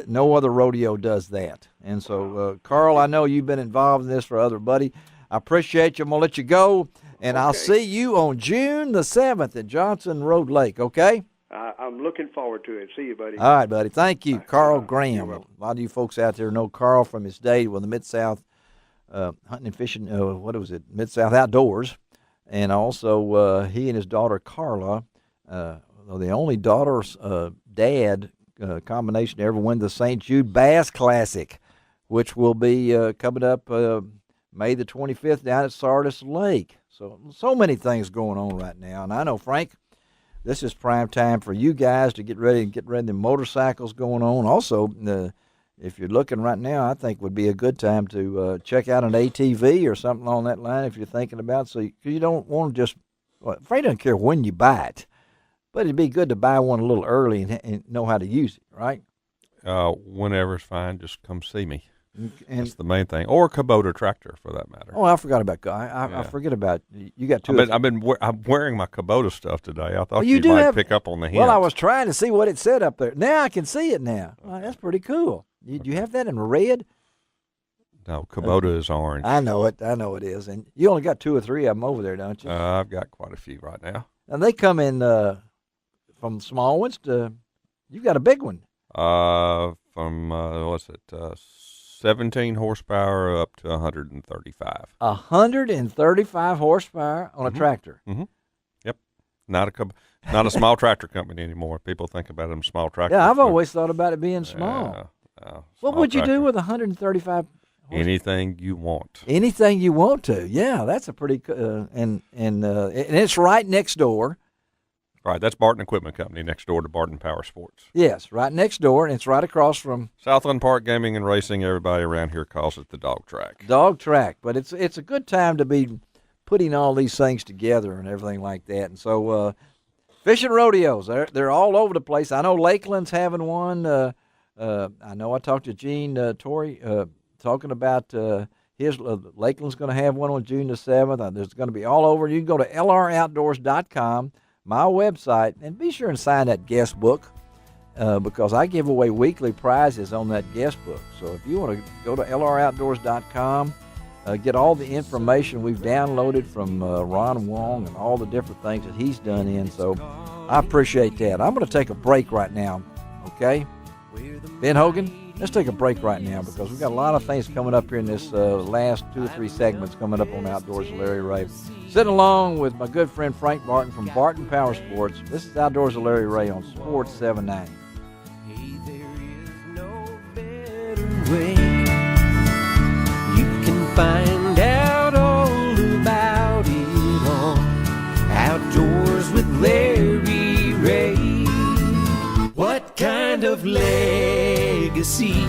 no other rodeo does that. And so, Carl, I know you've been involved in this for other buddy. I appreciate you. I'm going to let you go. And I'll see you on June the 7th at Johnson Road Lake, okay? I'm looking forward to it. See you, buddy. All right, buddy. Thank you. Carl Graham. A lot of you folks out there know Carl from his day with the Mid-South hunting and fishing, Mid-South Outdoors. And also he and his daughter Carla, the only daughter's dad combination to ever win the St. Jude Bass Classic, which will be coming up May the 25th down at Sardis Lake. So many things going on right now. And I know, Frank, this is prime time for you guys to get ready the motorcycles going on. Also, if you're looking right now, I think would be a good time to check out an ATV or something on that line if you're thinking about. So you don't want to just, Frank doesn't care when you buy it, but it'd be good to buy one a little early and know how to use it, right? Whenever's fine. Just come see me. And that's the main thing, or a Kubota tractor for that matter. Oh, I forgot about. I forget about you. Got two. I'm wearing my Kubota stuff today. I thought you might pick up on the hint. Well, I was trying to see what it said up there. Now I can see it now. Well, that's pretty cool. Do you have that in red? No, Kubota is orange. I know it. I know it is. And you only got 2 or 3 of them over there, don't you? I've got quite a few right now. And they come in from small ones to. You've got a big one. From what's it? 17 horsepower up to 135. 135 horsepower on a tractor. Mm-hmm. Yep. Not a small tractor company anymore. People think about them small tractors. Yeah, I've always thought about it being small. What would you do with 135 horsepower? Anything you want. Anything you want to. Yeah, that's a pretty and it's right next door. Right, that's Barton Equipment Company next door to Barton Powersports. Yes, right next door, and it's right across from Southland Park Gaming and Racing. Everybody around here calls it the dog track. Dog track, but it's a good time to be putting all these things together and everything like that. And so, fishing rodeos, they're all over the place. I know Lakeland's having one. I know I talked to Gene Torrey talking about his Lakeland's going to have one on June the 7th. There's going to be all over. You can go to lroutdoors.com. my website, and be sure and sign that guest book because I give away weekly prizes on that guest book. So if you want to go to lroutdoors.com, get all the information we've downloaded from Ron Wong and all the different things that he's done in. So I appreciate that. I'm going to take a break right now, okay? Ben Hogan, let's take a break right now because we've got a lot of things coming up here in this last 2 or 3 segments coming up on Outdoors with Larry Rea. Sitting along with my good friend Frank Barton from Barton Powersports. This is Outdoors with Larry Rea on Sports 790. Hey, there is no better way. You can find out all about it on Outdoors with Larry Rea. What kind of legacy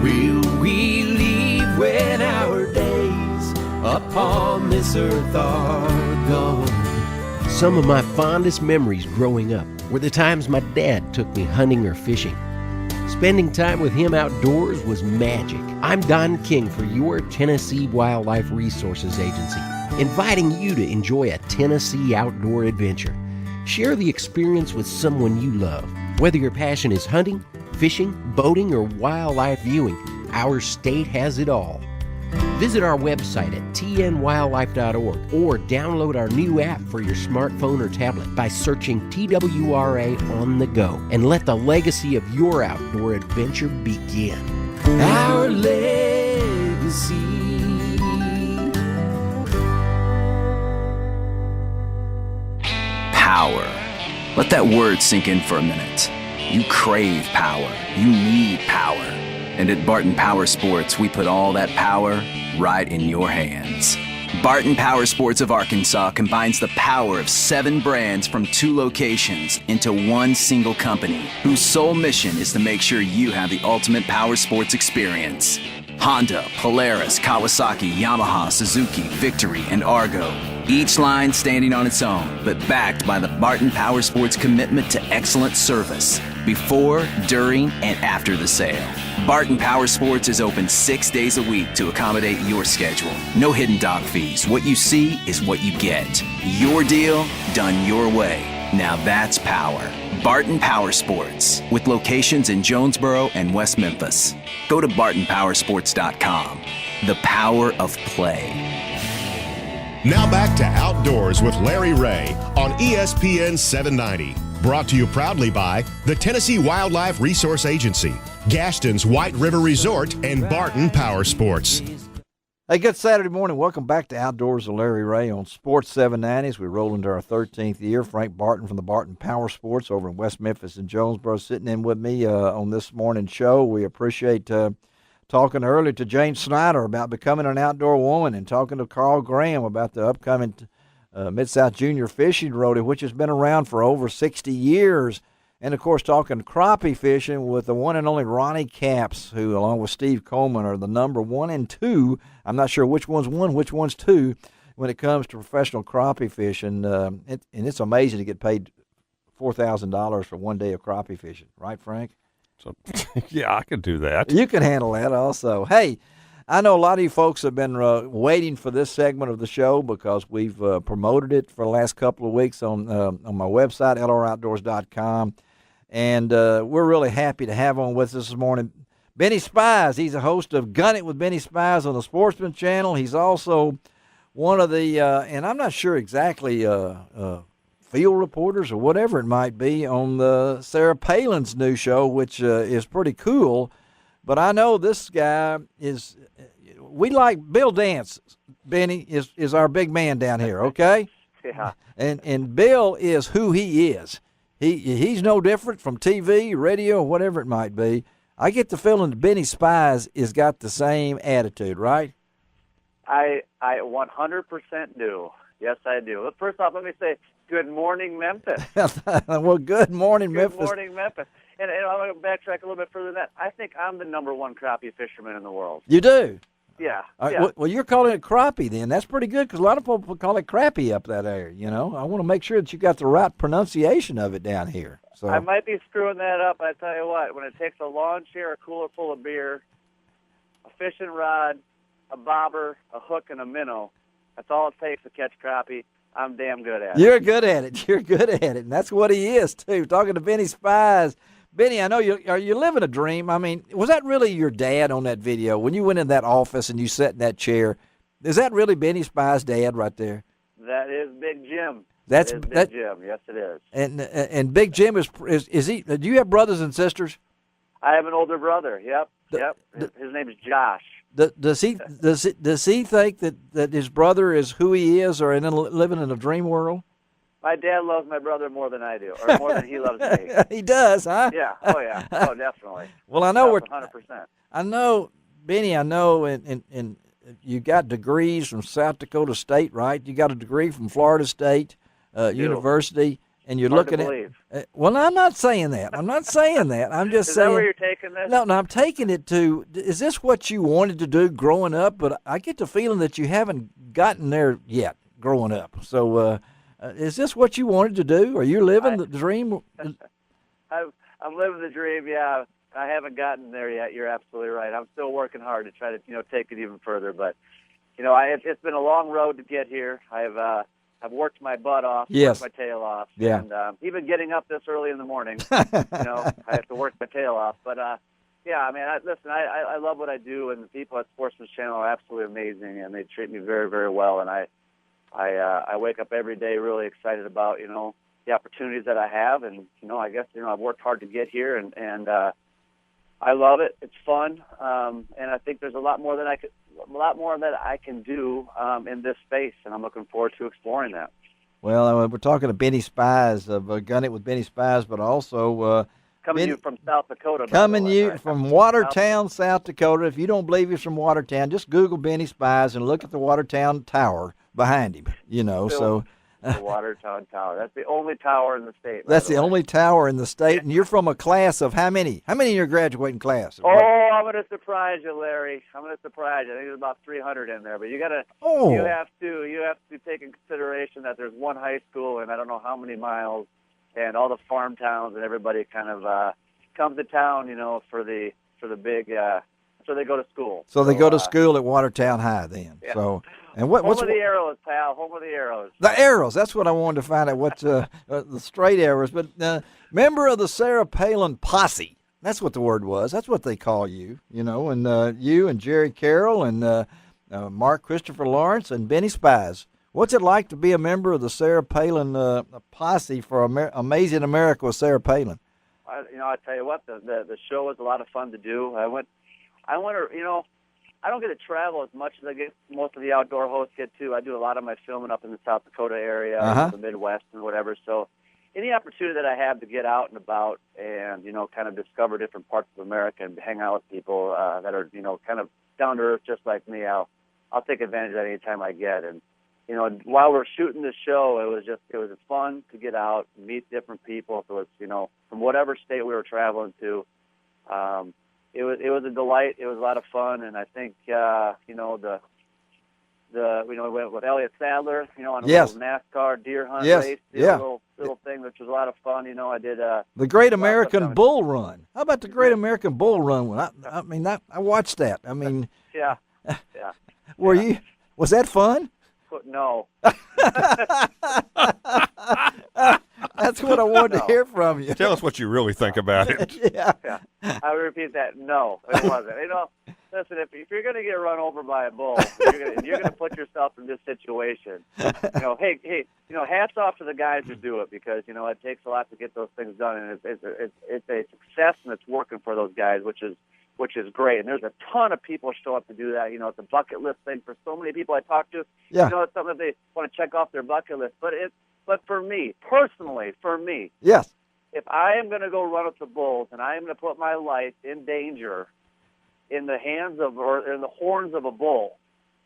will we leave when our days upon this earth are gone? Some of my fondest memories growing up were the times my dad took me hunting or fishing. Spending time with him outdoors was magic. I'm Don King for your Tennessee Wildlife Resources Agency, inviting you to enjoy a Tennessee outdoor adventure. Share the experience with someone you love. Whether your passion is hunting, fishing, boating, or wildlife viewing, our state has it all. Visit our website at tnwildlife.org or download our new app for your smartphone or tablet by searching TWRA on the go and let the legacy of your outdoor adventure begin. Our legacy. Power. Let that word sink in for a minute. You crave power. You need power. And at Barton Powersports, we put all that power right in your hands. Barton Powersports of Arkansas combines the power of 7 brands from 2 locations into one single company, whose sole mission is to make sure you have the ultimate power sports experience. Honda, Polaris, Kawasaki, Yamaha, Suzuki, Victory, and Argo. Each line standing on its own, but backed by the Barton Powersports commitment to excellent service before, during, and after the sale. Barton Powersports is open 6 days a week to accommodate your schedule. No hidden dog fees. What you see is what you get. Your deal, done your way. Now that's power. Barton Powersports, with locations in Jonesboro and West Memphis. Go to bartonpowersports.com. The power of play. Now back to Outdoors with Larry Rea on ESPN 790. Brought to you proudly by the Tennessee Wildlife Resource Agency, Gaston's White River Resort, and Barton Powersports. Hey, good Saturday morning. Welcome back to Outdoors with Larry Rea on Sports 790 as we roll into our 13th year. Frank Barton from the Barton Powersports over in West Memphis and Jonesboro sitting in with me on this morning's show. We appreciate talking earlier to Jane Schneider about becoming an outdoor woman and talking to Carl Graham about the upcoming Mid-South Junior Fishing Rodeo, which has been around for over 60 years. And, of course, talking crappie fishing with the one and only Ronnie Capps, who, along with Steve Coleman, are the number 1 and 2. I'm not sure which one's 1, which one's 2 when it comes to professional crappie fishing. And it's amazing to get paid $4,000 for 1 day of crappie fishing. Right, Frank? So, yeah, I could do that. You can handle that also. Hey, I know a lot of you folks have been waiting for this segment of the show because we've promoted it for the last couple of weeks on my website, lroutdoors.com. And we're really happy to have on with us this morning Benny Spies. He's a host of Gun It with Benny Spies on the Sportsman Channel. He's also one of the, and I'm not sure exactly, field reporters or whatever it might be on the Sarah Palin's new show, which is pretty cool. But I know this guy is. We like Bill Dance. Benny is our big man down here. Okay. Yeah. And Bill is who he is. He's no different from TV, radio, whatever it might be. I get the feeling that Benny Spies has got the same attitude, right? I 100% do. Yes, I do. But first off, let me say good morning, Memphis. Well, good morning, Memphis. Good morning, Memphis. And I'm going to backtrack a little bit further than that. I think I'm the number one crappie fisherman in the world. You do? Yeah. Well, you're calling it crappie then. That's pretty good because a lot of people call it crappie up that area. You know, I want to make sure that you got the right pronunciation of it down here. So I might be screwing that up. I tell you what, when it takes a lawn chair, a cooler full of beer, a fishing rod, a bobber, a hook, and a minnow, that's all it takes to catch crappie. I'm damn good at it. You're good at it. You're good at it, and that's what he is too. Talking to Benny Spies. Benny, I know you're living a dream. I mean, was that really your dad on that video when you went in that office and you sat in that chair? Is that really Benny Spies' dad right there? That is Big Jim. That's Big Jim. Yes, it is. And Big Jim is he? Do you have brothers and sisters? I have an older brother. Yep. His name is Josh. Does he think that his brother is who he is, or living in a dream world? My dad loves my brother more than I do, or more than he loves me. He does, huh? Yeah. Oh, yeah. Oh, definitely. Well, I know 100%. I know, Benny. I know, and you got degrees from South Dakota State, right? You got a degree from Florida State University, and you're Hard looking to at. Well, I'm not saying that. I'm not saying that. I'm just saying. Is that where you're taking this? No, I'm taking it to. Is this what you wanted to do growing up? But I get the feeling that you haven't gotten there yet growing up. So. Is this what you wanted to do? Are you living the dream? I'm living the dream, yeah. I haven't gotten there yet. You're absolutely right. I'm still working hard to try to, take it even further. But, it's been a long road to get here. I've worked my butt off, yes. worked my tail off. Yeah. And even getting up this early in the morning, I have to work my tail off. But, yeah, I mean, I love what I do, and the people at Sportsman's Channel are absolutely amazing, and they treat me very, very well. And I wake up every day really excited about, the opportunities that I have. And, I guess, I've worked hard to get here and I love it. It's fun. And I think there's a lot more that I can do in this space. And I'm looking forward to exploring that. Well, we're talking to Benny Spies of Gun It with Benny Spies, but also coming to you from South Dakota. From Watertown, South Dakota. If you don't believe he's from Watertown, just Google Benny Spies and look at the Watertown Tower behind him, So the Watertown Tower. That's the only tower in the state. That's the only tower in the state, and you're from a class of how many? How many in your graduating class? Oh, I'm going to surprise you, Larry. I'm going to surprise you. I think there's about 300 in there, but you have to take in consideration that there's one high school and I don't know how many miles, and all the farm towns, and everybody kind of comes to town, for the big. So they go to school. So they go to school at Watertown High then. Yeah. So, and what's Home of the Arrows, pal. Home of the Arrows. The Arrows. That's what I wanted to find out. What the straight arrows? But member of the Sarah Palin posse. That's what the word was. That's what they call you. And you and Jerry Carroll and Mark Christopher Lawrence and Benny Spies. What's it like to be a member of the Sarah Palin posse for Amazing America with Sarah Palin? I tell you what, the show was a lot of fun to do. I don't get to travel as much as I get most of the outdoor hosts get to. I do a lot of my filming up in the South Dakota area, the Midwest and whatever. So any opportunity that I have to get out and about and, kind of discover different parts of America and hang out with people that are, kind of down to earth just like me, I'll take advantage of that any time I get. And, while we're shooting the show, it was fun to get out, meet different people. So it's, from whatever state we were traveling to, it was a delight. It was a lot of fun, and I think we went with Elliott Sadler, on a little NASCAR deer hunt race, little thing, which was a lot of fun. I did the Great American Bull Run. How about the Great American Bull Run? I watched that. I mean, yeah. Was that fun? No. That's what I wanted to hear from you. Tell us what you really think about it. Yeah. I would repeat that. No, it wasn't. Listen, if you're going to get run over by a bull, you're going to put yourself in this situation. Hey, hats off to the guys who do it because it takes a lot to get those things done, and it's a success and it's working for those guys, which is which is great. And there's a ton of people show up to do that. It's a bucket list thing for so many people I talk to. Yeah. It's something that they want to check off their bucket list. But for me, personally, yes, if I am going to go run with the bulls and I am going to put my life in danger in the hands of or in the horns of a bull,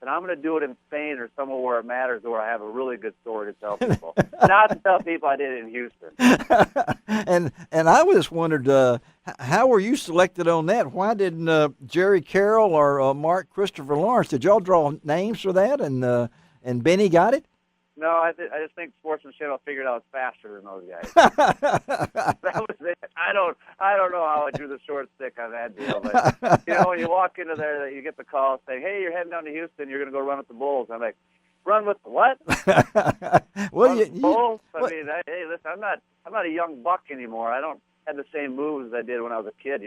then I'm going to do it in Spain or somewhere where it matters, where I have a really good story to tell people. Not to tell people I did it in Houston. and I just wondered, how were you selected on that? Why didn't Jerry Carroll or Mark Christopher Lawrence? Did y'all draw names for that? And Benny got it? No, I just think Sportsmanship figured out faster than those guys. That was it. I don't know how I drew the short stick on that deal, but when you walk into there, you get the call saying, "Hey, you're heading down to Houston. You're going to go run with the Bulls." I'm like, "Run with the what?" Well, Bulls. Hey, listen, I'm not a young buck anymore. I don't have the same moves as I did when I was a kid.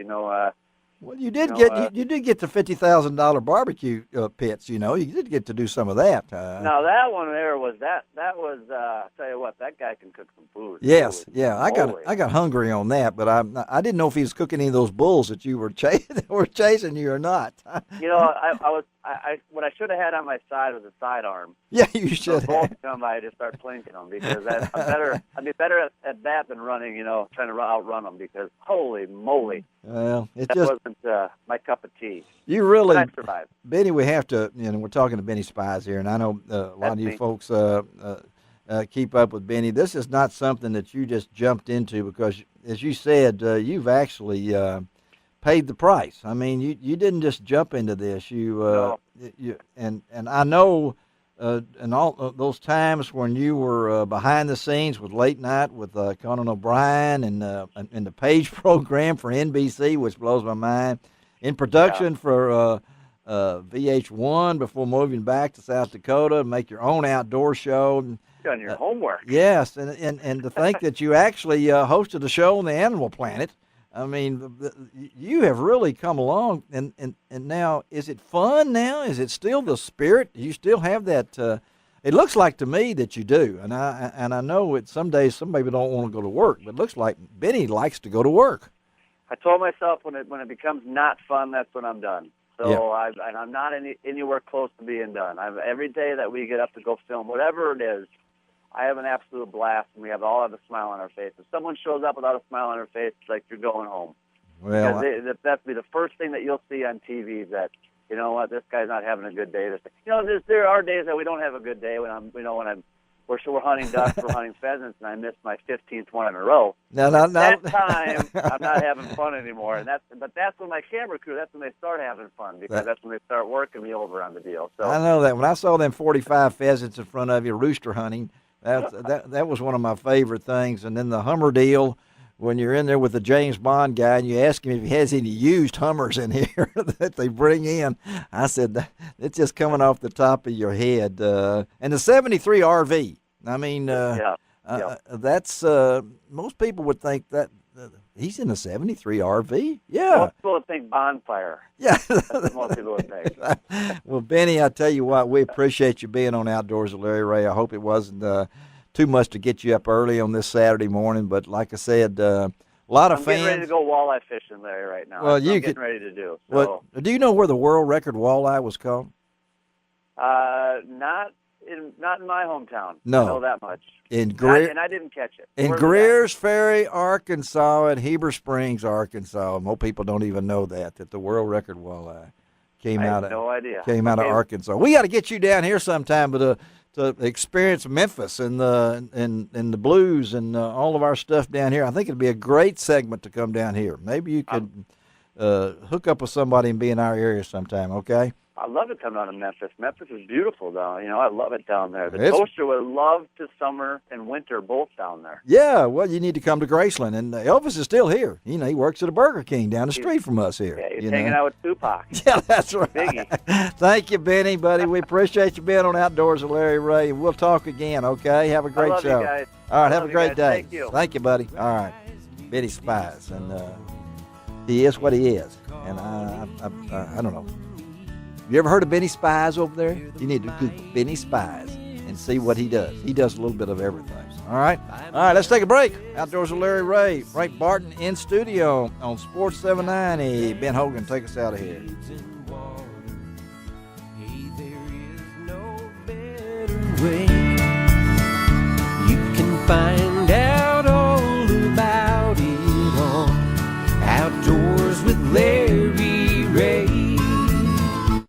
Well, you did get the $50,000 barbecue pits. You did get to do some of that. Now that one there was that was. I'll tell you what, that guy can cook some food. Yes, yeah, I got hungry on that, but I didn't know if he was cooking any of those bulls that you were chasing you or not. What I should have had on my side was a sidearm. Yeah, you should. Bulls come by, I just start plinking them because I'd be better at that than running. Trying to outrun them because holy moly. Well, that wasn't my cup of tea. You really, but I survived. Benny. We have to. We're talking to Benny Spies here, and I know a lot of you folks keep up with Benny. This is not something that you just jumped into because, as you said, you've actually paid the price. I mean, you didn't just jump into this. No. And I know. And all those times when you were behind the scenes with Late Night with Conan O'Brien and the Page program for NBC, which blows my mind, in production for VH1 before moving back to South Dakota, make your own outdoor show. Done your homework. Yes, and to think that you actually hosted a show on the Animal Planet. I mean, you have really come along, and now, is it fun now? Is it still the spirit? Do you still have that? It looks like to me that you do, and I know some days some people don't want to go to work, but it looks like Benny likes to go to work. I told myself when it becomes not fun, that's when I'm done. So yeah. I'm not anywhere close to being done. Every day that we get up to go film, whatever it is, I have an absolute blast, and we all have a smile on our face. If someone shows up without a smile on their face, it's like you're going home. Well, that'd be the first thing that you'll see on TV. That this guy's not having a good day. There are days that we don't have a good day. We're hunting ducks, we're hunting pheasants, and I missed my 15th one in a row. No. That time, I'm not having fun anymore, but that's when my camera crew. That's when they start having fun because that's when they start working me over on the deal. So I know that when I saw them 45 pheasants in front of you rooster hunting. That was one of my favorite things. And then the Hummer deal, when you're in there with the James Bond guy and you ask him if he has any used Hummers in here that they bring in, I said, it's just coming off the top of your head. And the 73 RV, I mean, that's, most people would think that he's in a 73 RV. Yeah. Most people would think bonfire. Yeah. That's what most people would think. Well, Benny, I tell you what, we appreciate you being on Outdoors with Larry Rea. I hope it wasn't too much to get you up early on this Saturday morning, but like I said, a lot of fans. I'm getting ready to go walleye fishing, Larry, right now. Well, I'm getting ready to do. So. Well, do you know where the world record walleye was caught? Not in my hometown. No. I know that much. And I didn't catch it. In Greer's Ferry, Arkansas, and Heber Springs, Arkansas. Most people don't even know that the world record walleye came out of Arkansas. We got to get you down here sometime to experience Memphis and the blues and all of our stuff down here. I think it'd be a great segment to come down here. Maybe you could hook up with somebody and be in our area sometime, okay? I love it coming out of Memphis. Memphis is beautiful, though. I love it down there. The Toaster would love to summer and winter both down there. Yeah, well, you need to come to Graceland. And Elvis is still here. He works at a Burger King down the street from us here. Yeah, he's hanging out with Tupac. Yeah, that's right. Biggie. Thank you, Benny, buddy. We appreciate you being on Outdoors with Larry Rea. We'll talk again, okay? Have a great show. You guys. All right, have a great day. Thank you. Thank you, buddy. All right. Benny Spies. And he is what he is. And I don't know. You ever heard of Benny Spies over there? You need to Google Benny Spies. and see what he does. He does a little bit of everything. All right, let's take a break. Outdoors with Larry Rea, Frank Barton in studio on Sports 790. Ben Hogan, take us out of here. You can find out all about it on Outdoors with Larry Rea.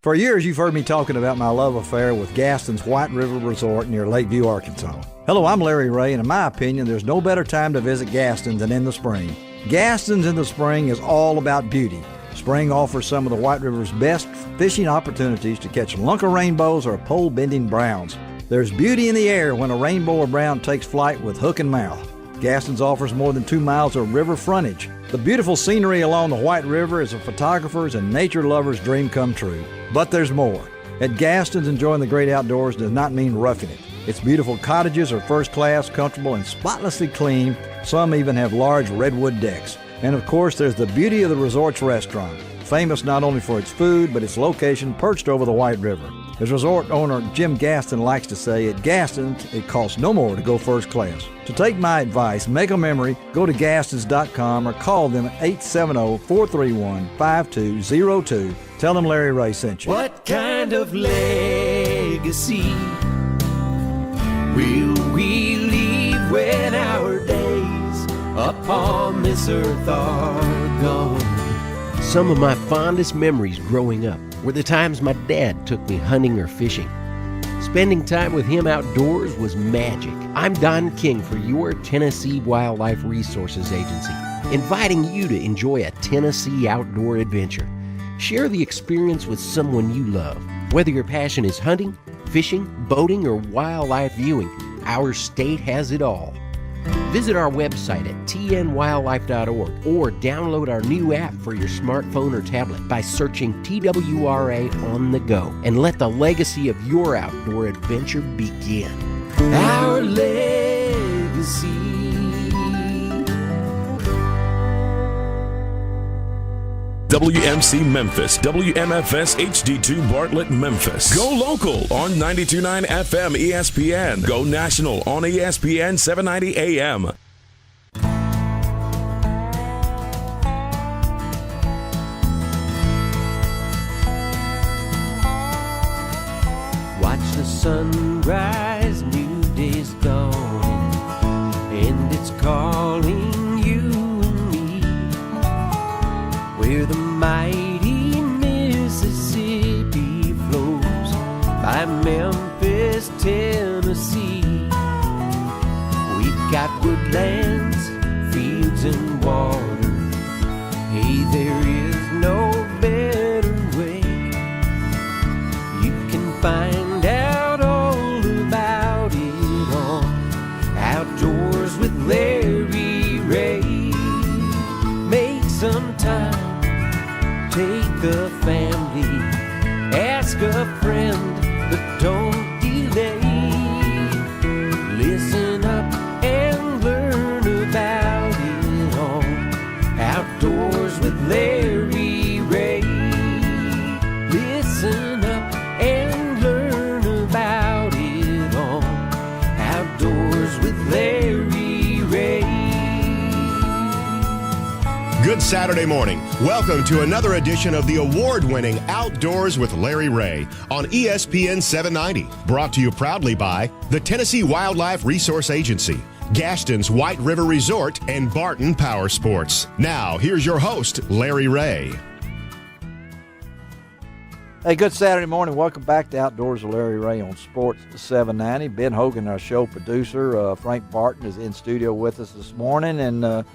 For years, you've heard me talking about my love affair with Gaston's White River Resort near Lakeview, Arkansas. Hello, I'm Larry Rea, and in my opinion, there's no better time to visit Gaston's than in the spring. Gaston's in the spring is all about beauty. Spring offers some of the White River's best fishing opportunities to catch lunker rainbows or pole-bending browns. There's beauty in the air when a rainbow or brown takes flight with hook and mouth. Gaston's offers more than 2 miles of river frontage. The beautiful scenery along the White River is a photographer's and nature lover's dream come true. But there's more. At Gaston's, enjoying the great outdoors does not mean roughing it. Its beautiful cottages are first class, comfortable, and spotlessly clean. Some even have large redwood decks. And of course, there's the beauty of the resort's restaurant, famous not only for its food, but its location perched over the White River. As resort owner Jim Gaston likes to say, at Gaston's, it costs no more to go first class. To take my advice, make a memory, go to Gastons.com or call them at 870-431-5202. Tell them Larry Rea sent you. What kind of legacy will we leave when our days upon this earth are gone? Some of my fondest memories growing up were the times my dad took me hunting or fishing. Spending time with him outdoors was magic. I'm Don King for your Tennessee Wildlife Resources Agency, inviting you to enjoy a Tennessee outdoor adventure. Share the experience with someone you love. Whether your passion is hunting, fishing, boating, or wildlife viewing, our state has it all. Visit our website at tnwildlife.org or download our new app for your smartphone or tablet by searching TWRA on the go, and let the legacy of your outdoor adventure begin. Our legacy. WMC Memphis, WMFS HD2 Bartlett Memphis. Go local on 92.9 FM ESPN. Go national on ESPN 790 AM. Watch the sunrise, new day's dawning, and it's calling you and me. Where the mighty Mississippi flows by Memphis, Tennessee. We've got woodlands, fields, and water. Hey, there is no better way. You can find out all about it on Outdoors with Larry Rea. Make some time. Take a family, ask a friend, but don't delay. Listen up and learn about it all. Outdoors with Larry Rea. Listen up and learn about it all. Outdoors with Larry Rea. Good Saturday morning. Welcome to another edition of the award-winning Outdoors with Larry Rea on ESPN 790. Brought to you proudly by the Tennessee Wildlife Resource Agency, Gaston's White River Resort, and Barton Powersports. Now, here's your host, Larry Rea. Hey, good Saturday morning. Welcome back to Outdoors with Larry Rea on Sports 790. Ben Hogan, our show producer. Frank Barton is in studio with us this morning, and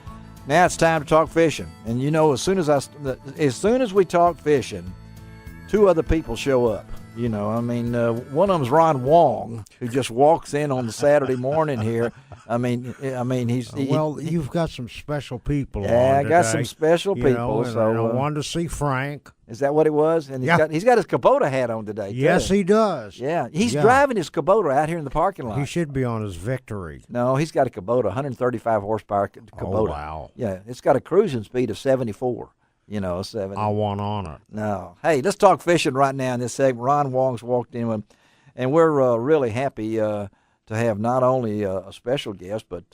now it's time to talk fishing. And you know, as soon as we talk fishing, two other people show up. You know, I mean, one of them's Ron Wong, who just walks in on the Saturday morning here. I mean, you've got some special people. Yeah, on I got today, some special people. And so I wanted to see Frank. Is that what it was? And he's got his Kubota hat on today. Yes, too. he does. Yeah, he's driving his Kubota out here in the parking lot. He should be on his Victory. No, he's got a Kubota, 135 horsepower Kubota. Oh, wow. Yeah, it's got a cruising speed of 74. You know, 70. I want on it. No. Hey, let's talk fishing right now in this segment. Ron Wong's walked in with. And we're really happy to have not only a special guest, but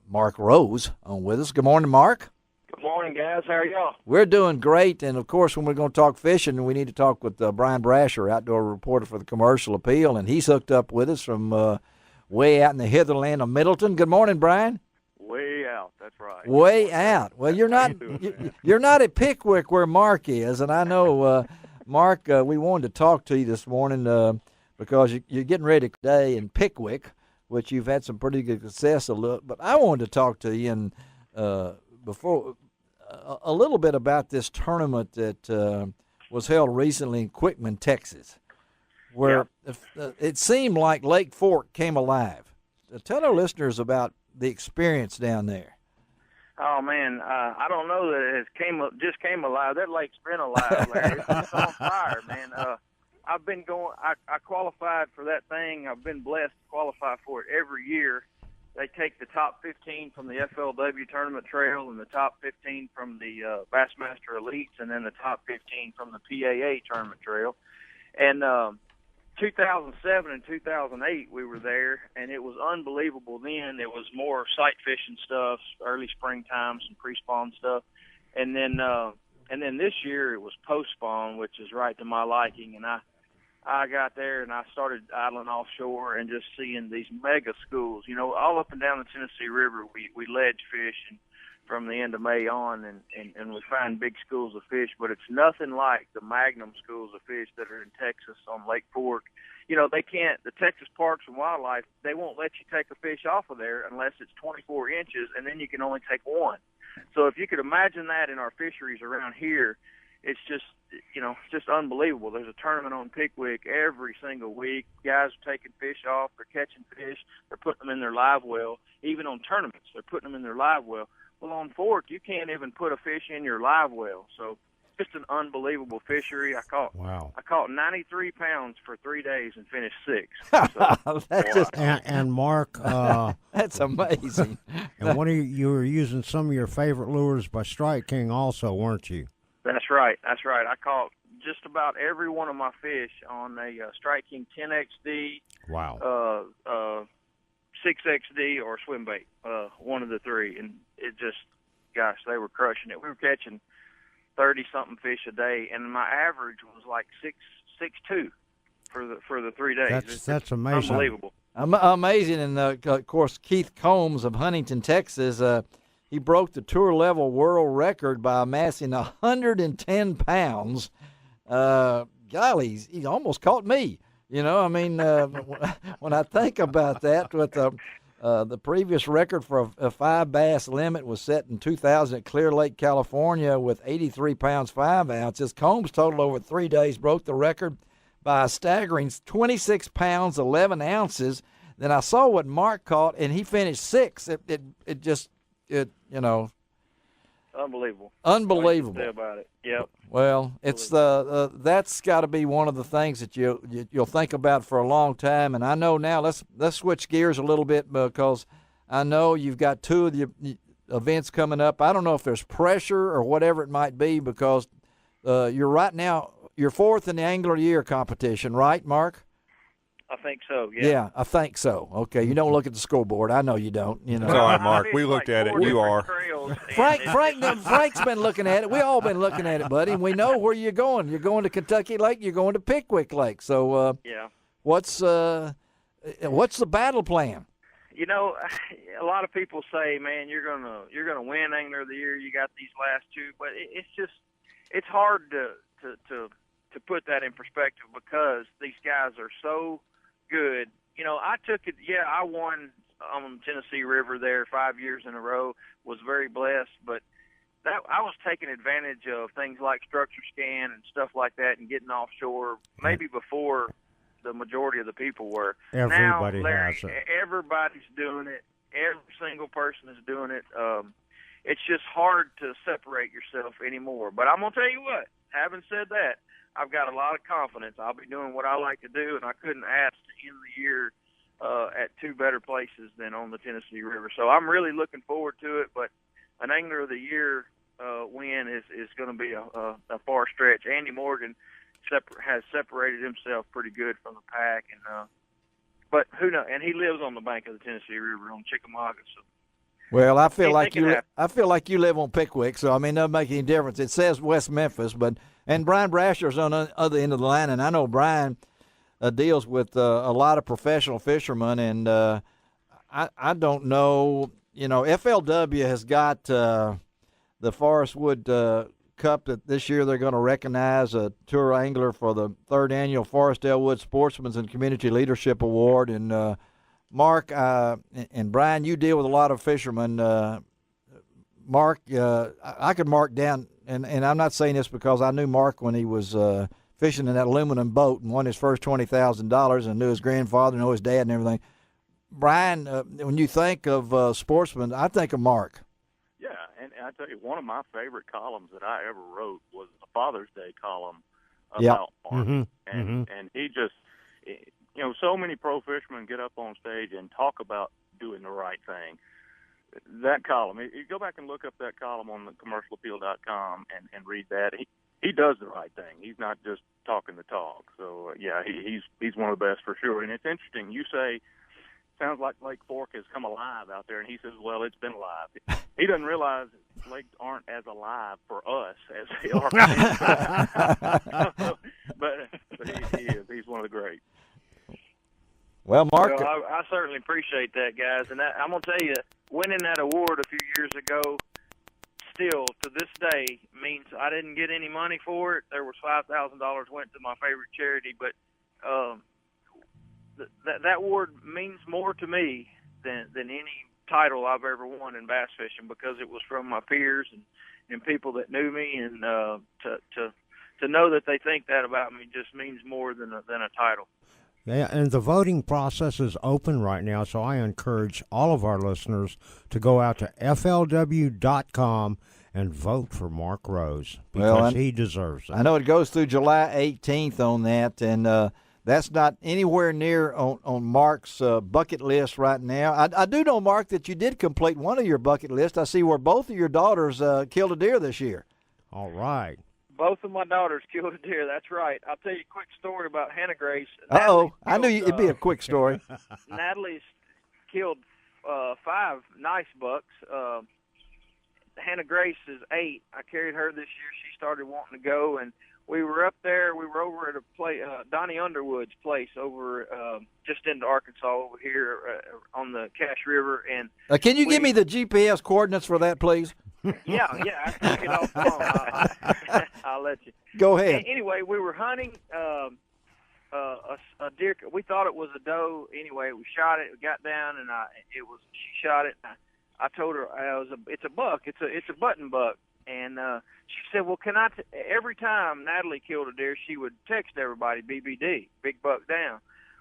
Mark Rose on with us. Good morning, Mark. Good morning, guys. How are y'all? We're doing great, and of course, when we're going to talk fishing, we need to talk with Brian Brasher, outdoor reporter for the Commercial Appeal, and he's hooked up with us from way out in the hitherland of Middleton. Good morning, Brian. Way out. That's right. Way out. Well, you're not at Pickwick where Mark is, and I know Mark. We wanted to talk to you this morning because you're getting ready today in Pickwick, which you've had some pretty good success. But I wanted to talk to you and before. A little bit about this tournament that was held recently in Quickman, Texas, where it seemed like Lake Fork came alive. Tell our listeners about the experience down there. Oh man, I don't know that it just came alive. That lake's been alive, Larry. It's on fire, man. I've been going. I qualified for that thing. I've been blessed to qualify for it every year. They take the top 15 from the FLW tournament trail and the top 15 from the Bassmaster Elites and then the top 15 from the PAA tournament trail. And 2007 and 2008 we were there, and it was unbelievable then. It was more sight fishing stuff, early springtime, some pre-spawn stuff. And then this year it was post-spawn, which is right to my liking. And I got there and I started idling offshore and just seeing these mega schools, all up and down the Tennessee River. We ledge fish and from the end of May on and we find big schools of fish, but it's nothing like the magnum schools of fish that are in Texas on Lake Fork. They can't, the Texas Parks and Wildlife, they won't let you take a fish off of there unless it's 24 inches and then you can only take one. So if you could imagine that in our fisheries around here, it's just, it's just unbelievable. There's a tournament on Pickwick every single week. Guys are taking fish off. They're catching fish. They're putting them in their live well. Even on tournaments, they're putting them in their live well. Well, on Fork, you can't even put a fish in your live well. So just an unbelievable fishery. I caught 93 pounds for 3 days and finished 6. So, that's just and Mark, that's amazing. And you were using some of your favorite lures by Strike King also, weren't you? That's right. I caught just about every one of my fish on a Strike King 10XD, wow, 6XD, or swim bait, one of the three. And it just, gosh, they were crushing it. We were catching 30-something fish a day, and my average was like 6.2 for the 3 days. That's amazing. Unbelievable. Amazing. And, of course, Keith Combs of Huntington, Texas, he broke the tour-level world record by amassing 110 pounds. Golly, he almost caught me. When I think about that, with the previous record for a 5 bass limit was set in 2000 at Clear Lake, California, with 83 pounds 5 ounces. Combs totaled over 3 days, broke the record by a staggering 26 pounds 11 ounces. Then I saw what Mark caught, and he finished 6th. It just unbelievable. Unbelievable. Say about it. Yep. Well, it's that's got to be one of the things that you'll think about for a long time. And I know now. Let's switch gears a little bit because I know you've got 2 of the events coming up. I don't know if there's pressure or whatever it might be because you're right now. You're 4th in the Angler Year competition, right, Mark? I think so, yeah. Yeah, I think so. Okay, you don't look at the scoreboard. I know you don't. It's all right, Mark. We looked at it. You are. Frank's been looking at it. We all been looking at it, buddy. And we know where you're going. You're going to Kentucky Lake. You're going to Pickwick Lake. So, yeah. What's the battle plan? A lot of people say, "Man, you're gonna win Angler of the Year. You got these last 2," but it's hard to put that in perspective because these guys are so good. I took it. Yeah, I won on the Tennessee River there 5 years in a row. Was very blessed, but that I was taking advantage of things like structure scan and stuff like that, and getting offshore maybe before the majority of the people were. Everybody now, Larry, has it. Everybody's doing it. Every single person is doing it. It's just hard to separate yourself anymore. But I'm gonna tell you what. Having said that, I've got a lot of confidence. I'll be doing what I like to do, and I couldn't ask to end the year at 2 better places than on the Tennessee River. So I'm really looking forward to it. But an Angler of the Year win is going to be a far stretch. Andy Morgan has separated himself pretty good from the pack, and but who knows? And he lives on the bank of the Tennessee River on Chickamauga. So. Well, I feel like you live on Pickwick, so I mean, it doesn't make any difference. It says West Memphis, and Brian Brasher's on the other end of the line, and I know Brian deals with a lot of professional fishermen, and I don't know. You know, FLW has got the Forestwood Cup that this year they're going to recognize a tour angler for the 3rd annual Forest Elwood Sportsman's and Community Leadership Award. And Mark and Brian, you deal with a lot of fishermen. Mark, I could mark down, and I'm not saying this because I knew Mark when he was fishing in that aluminum boat and won his first $20,000 and knew his grandfather, knew his dad and everything. Brian, when you think of sportsmen, I think of Mark. Yeah, and I tell you, one of my favorite columns that I ever wrote was a Father's Day column about Mark. And he just, you know, so many pro fishermen get up on stage and talk about doing the right thing. That column, you go back and look up that column on the commercialappeal.com and read that. He does the right thing. He's not just talking the talk. So, yeah, he's one of the best for sure. And it's interesting. You say, sounds like Lake Fork has come alive out there, and he says, well, it's been alive. He doesn't realize lakes aren't as alive for us as they are for him. but he is. He's one of the greats. Well, Mark. Well, I certainly appreciate that, guys. And I'm going to tell you, winning that award a few years ago still, to this day, means I didn't get any money for it. There was $5,000 went to my favorite charity, but that award means more to me than any title I've ever won in bass fishing, because it was from my peers and people that knew me, and to know that they think that about me just means more than a title. Yeah, and the voting process is open right now, so I encourage all of our listeners to go out to FLW.com and vote for Mark Rose, because he deserves it. I know it goes through July 18th on that, and that's not anywhere near on Mark's bucket list right now. I do know, Mark, that you did complete one of your bucket lists. I see where both of your daughters killed a deer this year. All right. Both of my daughters killed a deer. That's right. I'll tell you a quick story about Hannah Grace. I knew it'd be a quick story. Natalie's killed 5 nice bucks. Hannah Grace is 8. I carried her this year. She started wanting to go, and we were up there. We were over at a place, Donnie Underwood's place over just into Arkansas over here on the Cache River. And can you give me the GPS coordinates for that, please? Yeah, I can get off the phone. I'll let you. Go ahead. Anyway, we were hunting a deer. We thought it was a doe. Anyway, we shot it. We got down, and she shot it. I told her it's a buck. It's a button buck. And she said, well, can I every time Natalie killed a deer, she would text everybody BBD, big buck down.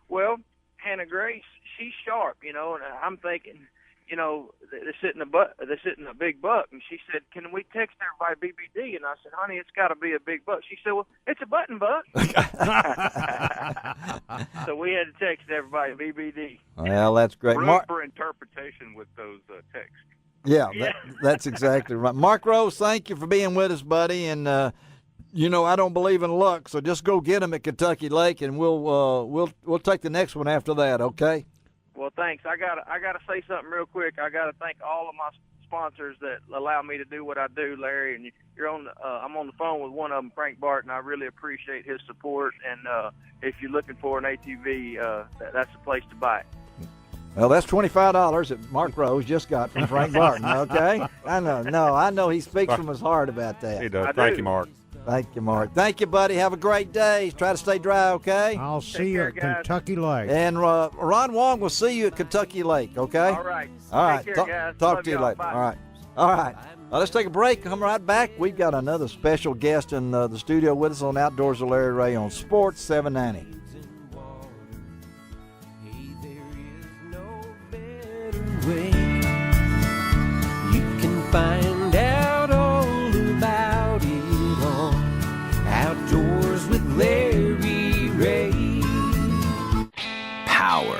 Well, Hannah Grace, she's sharp, you know, and I'm thinking, you know, they're sitting a big buck. And she said, can we text everybody BBD? And I said, honey, it's got to be a big buck. She said, well, it's a button buck. So we had to text everybody BBD. Well, that's great. Room for interpretation with those texts. Yeah, that's exactly right. Mark Rose, thank you for being with us, buddy. And you know, I don't believe in luck, so just go get them at Kentucky Lake, and we'll take the next one after that. Okay. Well, thanks. I gotta say something real quick. I gotta thank all of my sponsors that allow me to do what I do, Larry. And you're on. I'm on the phone with one of them, Frank Barton. I really appreciate his support. And if you're looking for an ATV, that's the place to buy it. Well, that's $25 that Mark Rose just got from Frank Barton, okay? I know he speaks from his heart about that. He does. Thank you, Mark. Thank you, Mark. Thank you, buddy. Have a great day. Try to stay dry, okay? I'll see you at Kentucky Lake. And Ron Wong will see you at Kentucky Lake, okay? All right. All right. Take care, guys. Talk to you later. Bye. All right. Well, let's take a break. Come right back. We've got another special guest in the studio with us on Outdoors with Larry Rea on Sports 790. Way. You can find out all about it on Outdoors with Larry Rea. Power.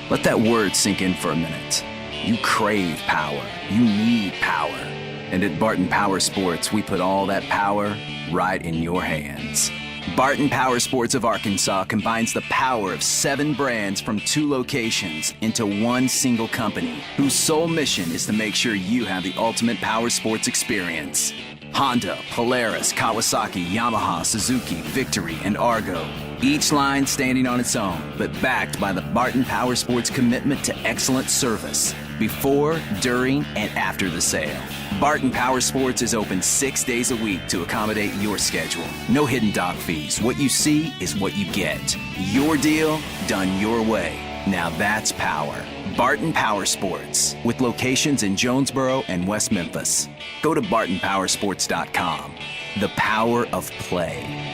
Let that word sink in for a minute. You crave power. You need power. And at Barton Powersports, we put all that power right in your hands. Barton Powersports of Arkansas combines the power of 7 brands from 2 locations into one single company, whose sole mission is to make sure you have the ultimate power sports experience. Honda, Polaris, Kawasaki, Yamaha, Suzuki, Victory, and Argo. Each line standing on its own, but backed by the Barton Powersports commitment to excellent service before, during, and after the sale. Barton Powersports is open 6 days a week to accommodate your schedule. No hidden dock fees. What you see is what you get. Your deal, done your way. Now that's power. Barton Powersports, with locations in Jonesboro and West Memphis. Go to bartonpowersports.com. The power of play.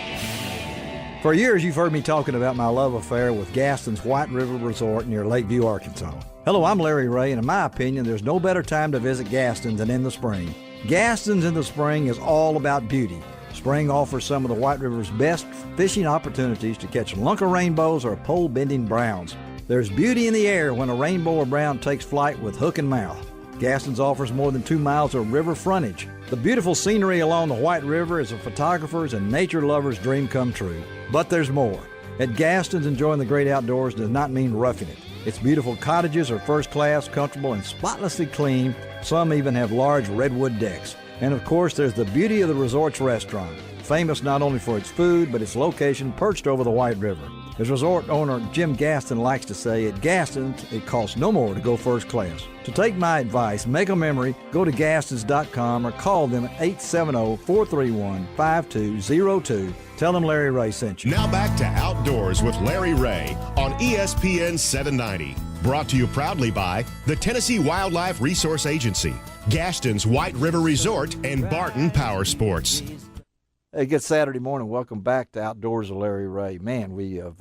For years, you've heard me talking about my love affair with Gaston's White River Resort near Lakeview, Arkansas. Hello, I'm Larry Rea, and in my opinion, there's no better time to visit Gaston's than in the spring. Gaston's in the spring is all about beauty. Spring offers some of the White River's best fishing opportunities to catch lunker rainbows or pole-bending browns. There's beauty in the air when a rainbow or brown takes flight with hook and mouth. Gaston's offers more than 2 miles of river frontage. The beautiful scenery along the White River is a photographer's and nature lover's dream come true. But there's more. At Gaston's, enjoying the great outdoors does not mean roughing it. Its beautiful cottages are first class, comfortable, and spotlessly clean. Some even have large redwood decks. And of course, there's the beauty of the resort's restaurant, famous not only for its food, but its location perched over the White River. As resort owner Jim Gaston likes to say, at Gaston's, it costs no more to go first class. To take my advice, make a memory, go to gastons.com or call them at 870-431-5202. Tell them Larry Rea sent you. Now back to Outdoors with Larry Rea on ESPN 790. Brought to you proudly by the Tennessee Wildlife Resource Agency, Gaston's White River Resort, and Barton Powersports. Hey, good Saturday morning. Welcome back to Outdoors with Larry Rea. Man, we have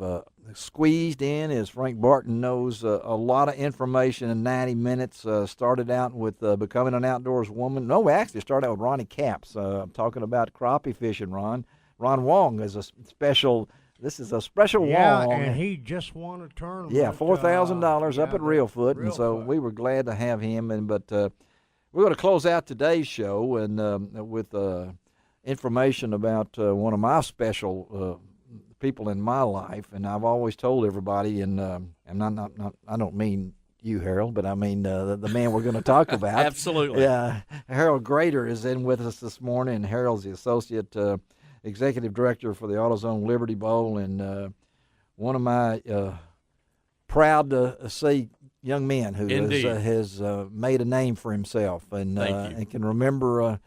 squeezed in, as Frank Barton knows, a lot of information in 90 minutes. Started out with becoming an outdoors woman. No, we actually started out with Ronnie Capps. I'm talking about crappie fishing, Ron. Ron Wong is a special. This is a special Wong. Yeah, and he just won a tournament. Yeah, $4,000 up at Reelfoot, and so we were glad to have him. But we're going to close out today's show and with information about one of my special people in my life, and I've always told everybody, and I don't mean you, Harold, but I mean the man we're going to talk about. Absolutely. Yeah, Harold Graeter is in with us this morning, and Harold's the associate executive director for the AutoZone Liberty Bowl, and one of my proud to see young men who has made a name for himself, and can remember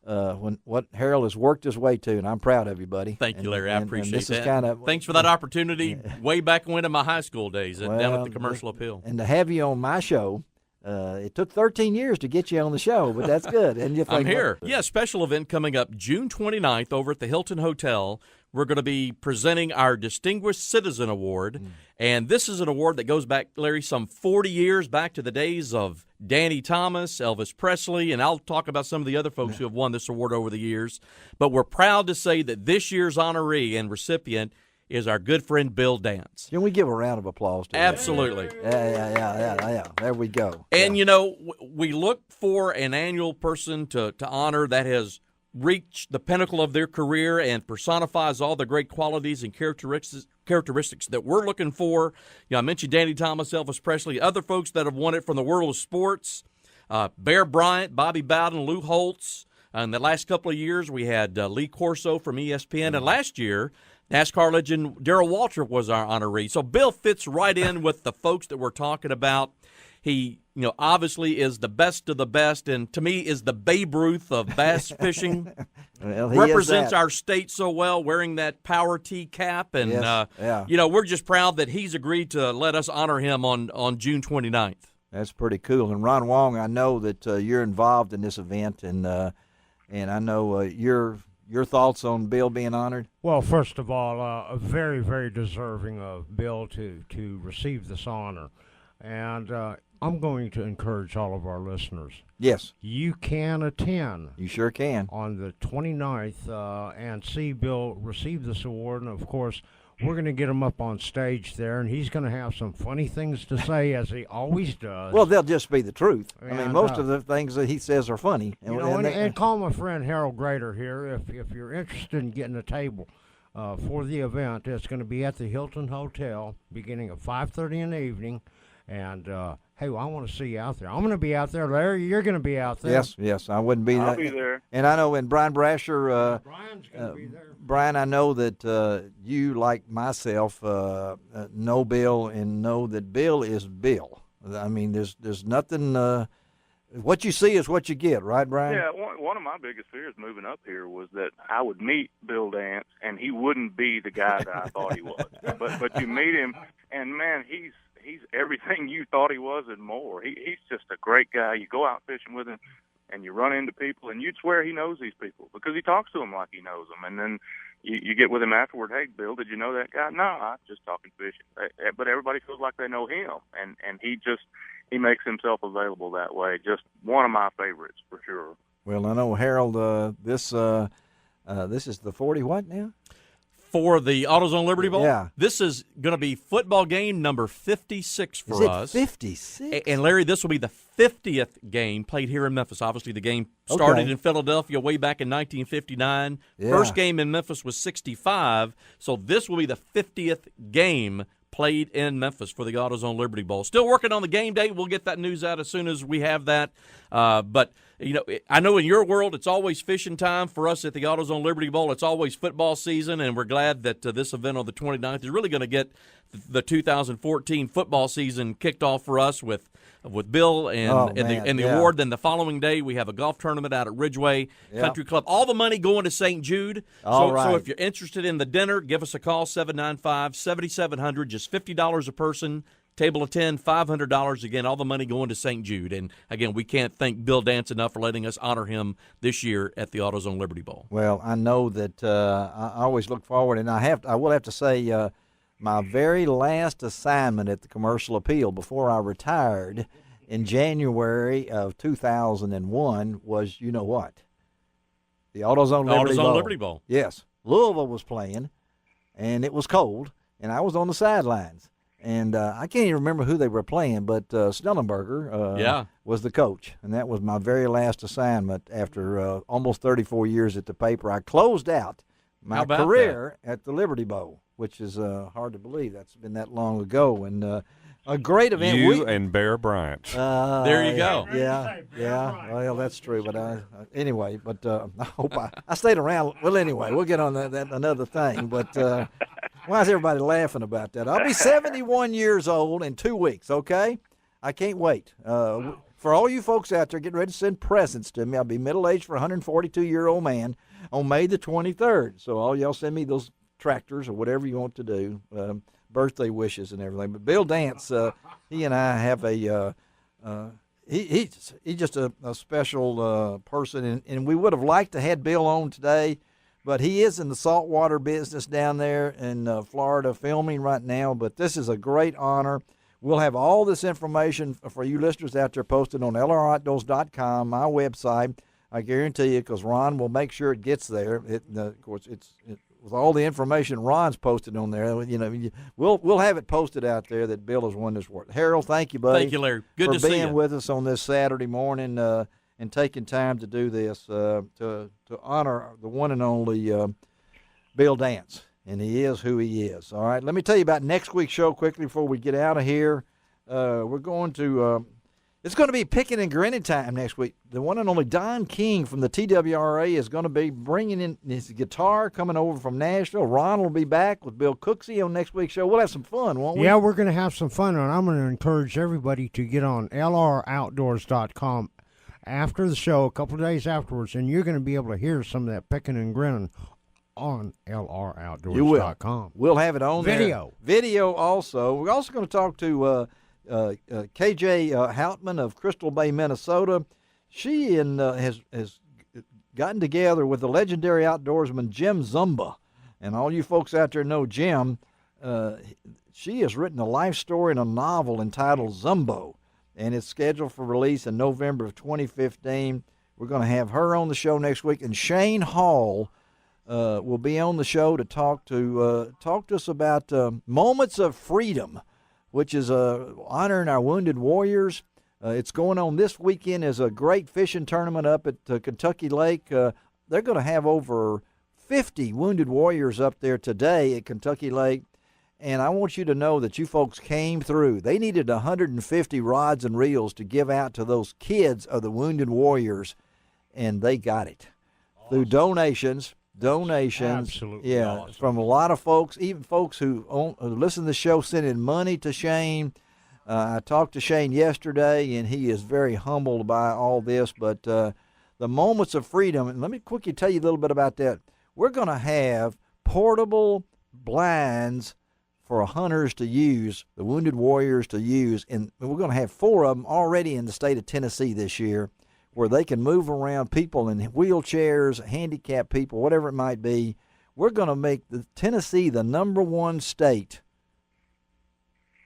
when what Harold has worked his way to, and I'm proud of you, buddy. Thank you, Larry. I appreciate this that. Is thanks for that opportunity. Way back when in my high school days, down at the Commercial Appeal, and to have you on my show. It took 13 years to get you on the show, but that's good. And you think, I'm here. Yeah, special event coming up June 29th over at the Hilton Hotel. We're going to be presenting our Distinguished Citizen Award. And this is an award that goes back, Larry, some 40 years back to the days of Danny Thomas, Elvis Presley, and I'll talk about some of the other folks who have won this award over the years. But we're proud to say that this year's honoree and recipient is our good friend Bill Dance. Can we give a round of applause to Absolutely. Yeah. There we go. And, you know, we look for an annual person to honor that has reached the pinnacle of their career and personifies all the great qualities and characteristics that we're looking for. You know, I mentioned Danny Thomas, Elvis Presley, other folks that have won it from the world of sports, Bear Bryant, Bobby Bowden, Lou Holtz. In the last couple of years, we had Lee Corso from ESPN. And last year, NASCAR legend Darrell Waltrip was our honoree. So Bill fits right in with the folks that we're talking about. He, obviously is the best of the best, and to me is the Babe Ruth of bass fishing. Well, represents our state so well, wearing that Power T cap, and we're just proud that he's agreed to let us honor him on June 29th. That's pretty cool. And Ron Wong, I know that you're involved in this event, and I know your thoughts on Bill being honored? Well, first of all, very, very deserving of Bill to receive this honor. And I'm going to encourage all of our listeners. Yes. You can attend. You sure can. On the 29th and see Bill receive this award. And, of course, we're going to get him up on stage there, and he's going to have some funny things to say, as he always does. Well, they'll just be the truth. And, I mean, most of the things that he says are funny. And call my friend Harold Graeter here if you're interested in getting a table. for the event. It's going to be at the Hilton Hotel beginning at 5:30 in the evening. And, hey, I want to see you out there. I'm going to be out there. Larry, you're going to be out there. Yes, I wouldn't be there. I'll be there. And I know, and Brian Brasher, Brian's going to be there. Brian, I know that you, like myself, know Bill and know that Bill is Bill. I mean, there's nothing. What you see is what you get, right, Brian? Yeah, one of my biggest fears moving up here was that I would meet Bill Dance and he wouldn't be the guy that I thought he was. But you meet him, and man, he's everything you thought he was and more. He's just a great guy. You go out fishing with him, and you run into people, and you'd swear he knows these people because he talks to them like he knows them. And then you get with him afterward. Hey, Bill, did you know that guy? No, I'm just talking fishing. But everybody feels like they know him, and he makes himself available that way. Just one of my favorites for sure. Well, I know, Harold, this is the 40 what now? For the AutoZone Liberty Bowl? Yeah. This is going to be football game number 56 for us. 56? And, Larry, this will be the 50th game played here in Memphis. Obviously, the game started in Philadelphia way back in 1959. Yeah. First game in Memphis was 65. So this will be the 50th game played in Memphis for the AutoZone Liberty Bowl. Still working on the game day. We'll get that news out as soon as we have that. But, you know, I know in your world it's always fishing time. For us at the AutoZone Liberty Bowl, it's always football season, and we're glad that this event on the 29th is really going to get the 2014 football season kicked off for us with Bill and the award. Then the following day we have a golf tournament out at Ridgeway Country Club. All the money going to St. Jude. So if you're interested in the dinner, give us a call, 795-7700, just $50 a person. Table of 10, $500. Again, all the money going to St. Jude. And, again, we can't thank Bill Dance enough for letting us honor him this year at the AutoZone Liberty Bowl. Well, I know that I always look forward, and I will have to say my very last assignment at the Commercial Appeal before I retired in January of 2001 was, you know what? The AutoZone Liberty Bowl. Yes. Louisville was playing, and it was cold, and I was on the sidelines. And I can't even remember who they were playing, but Snellenberger was the coach. And that was my very last assignment after almost 34 years at the paper. I closed out my career at the Liberty Bowl, which is hard to believe. That's been that long ago. And a great event. You and Bear Bryant. There you go. Yeah. Well, that's true. But anyway, I hope I stayed around. Well, anyway, we'll get on that another thing. But why is everybody laughing about that? I'll be 71 years old in 2 weeks, okay? I can't wait. For all you folks out there getting ready to send presents to me, I'll be middle-aged for a 142-year-old man on May the 23rd. So all y'all send me those tractors or whatever you want to do, birthday wishes and everything. But Bill Dance, he and I have he's just a special person, and we would have liked to have Bill on today, but he is in the saltwater business down there in Florida filming right now. But this is a great honor. We'll have all this information for you listeners out there posted on LROutdoors.com, my website. I guarantee you, because Ron will make sure it gets there. Of course, it's with all the information Ron's posted on there. You know, we'll have it posted out there that Bill has won this award. Harold, thank you, buddy. Thank you, Larry. Good to see you. For being with us on this Saturday morning and taking time to do this to honor the one and only Bill Dance. And he is who he is. All right, let me tell you about next week's show quickly before we get out of here. We're going to it's going to be picking and grinning time next week. The one and only Don King from the TWRA is going to be bringing in his guitar, coming over from Nashville. Ron will be back with Bill Cooksey on next week's show. We'll have some fun, won't we? Yeah, we're going to have some fun, and I'm going to encourage everybody to get on LROutdoors.com after the show, a couple of days afterwards, and you're going to be able to hear some of that picking and grinning on LROutdoors.com. You will. We'll have it on video. There. Video also. We're also going to talk to KJ Houtman of Crystal Bay, Minnesota. She has gotten together with the legendary outdoorsman Jim Zumba. And all you folks out there know Jim. She has written a life story and a novel entitled Zumbo, and it's scheduled for release in November of 2015. We're going to have her on the show next week, and Shane Hall will be on the show to talk to us about Moments of Freedom, which is honoring our wounded warriors. It's going on this weekend as a great fishing tournament up at Kentucky Lake. They're going to have over 50 wounded warriors up there today at Kentucky Lake. And I want you to know that you folks came through. They needed 150 rods and reels to give out to those kids of the wounded warriors, and they got it. Awesome. Through donations. Absolutely. Yeah, awesome. From a lot of folks, even folks who listen to the show, sending money to Shane. I talked to Shane yesterday, and he is very humbled by all this. But the moments of freedom, and let me quickly tell you a little bit about that. We're going to have portable blinds for hunters to use, the wounded warriors to use, and we're going to have 4 of them already in the state of Tennessee this year, where they can move around, people in wheelchairs, handicapped people, whatever it might be. We're going to make Tennessee the #1 state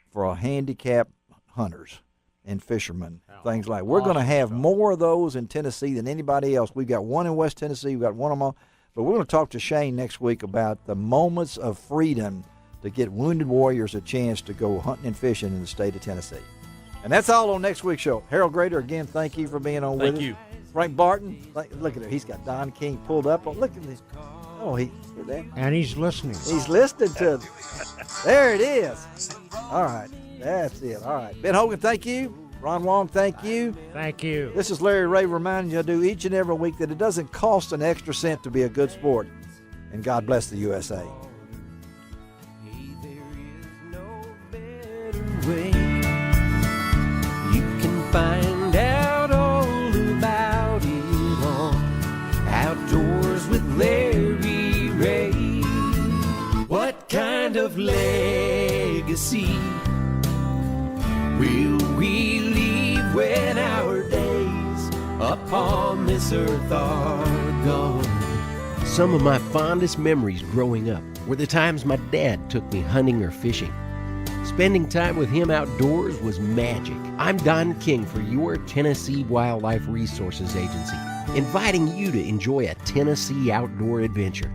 for handicapped hunters and fishermen, things like. We're going to have more of those in Tennessee than anybody else. We've got one in West Tennessee. We've got one of them all. But we're going to talk to Shane next week about the moments of freedom to get wounded warriors a chance to go hunting and fishing in the state of Tennessee. And that's all on next week's show. Harold Graeter, again, thank you for being on with us. Thank you. Frank Barton, look at it. He's got Don King pulled up. Oh, look at this. Oh, hear that? And he's listening. He's listening to There it is. All right. That's it. All right. Ben Hogan, thank you. Ron Wong, thank you. Thank you. This is Larry Rea reminding you to do each and every week that it doesn't cost an extra cent to be a good sport. And God bless the USA. Way. You can find out all about it on Outdoors with Larry Rea. What kind of legacy will we leave when our days upon this earth are gone? Some of my fondest memories growing up were the times my dad took me hunting or fishing. Spending time with him outdoors was magic. I'm Don King for your Tennessee Wildlife Resources Agency, inviting you to enjoy a Tennessee outdoor adventure.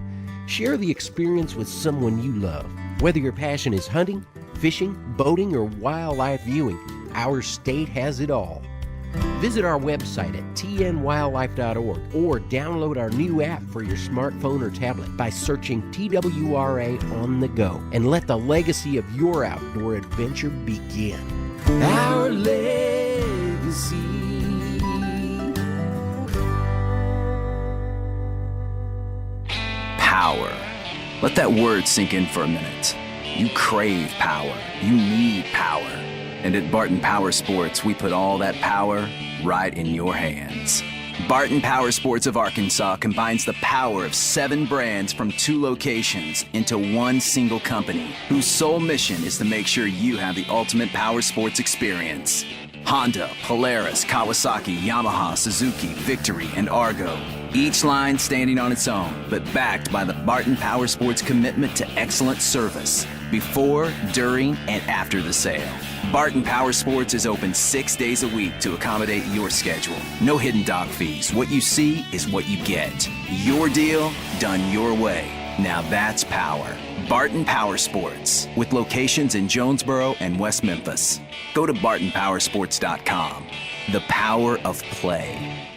Share the experience with someone you love. Whether your passion is hunting, fishing, boating, or wildlife viewing, our state has it all. Visit our website at tnwildlife.org or download our new app for your smartphone or tablet by searching TWRA on the go, and let the legacy of your outdoor adventure begin. Our legacy. Power. Let that word sink in for a minute. You crave power. You need power. And at Barton Powersports, we put all that power right in your hands. Barton Powersports of Arkansas combines the power of 7 brands from 2 locations into one single company, whose sole mission is to make sure you have the ultimate power sports experience. Honda, Polaris, Kawasaki, Yamaha, Suzuki, Victory, and Argo. Each line standing on its own, but backed by the Barton Powersports commitment to excellent service before, during, and after the sale. Barton Powersports is open 6 days a week to accommodate your schedule. No hidden dog fees. What you see is what you get. Your deal, done your way. Now that's power. Barton Powersports, with locations in Jonesboro and West Memphis. Go to bartonpowersports.com. The power of play.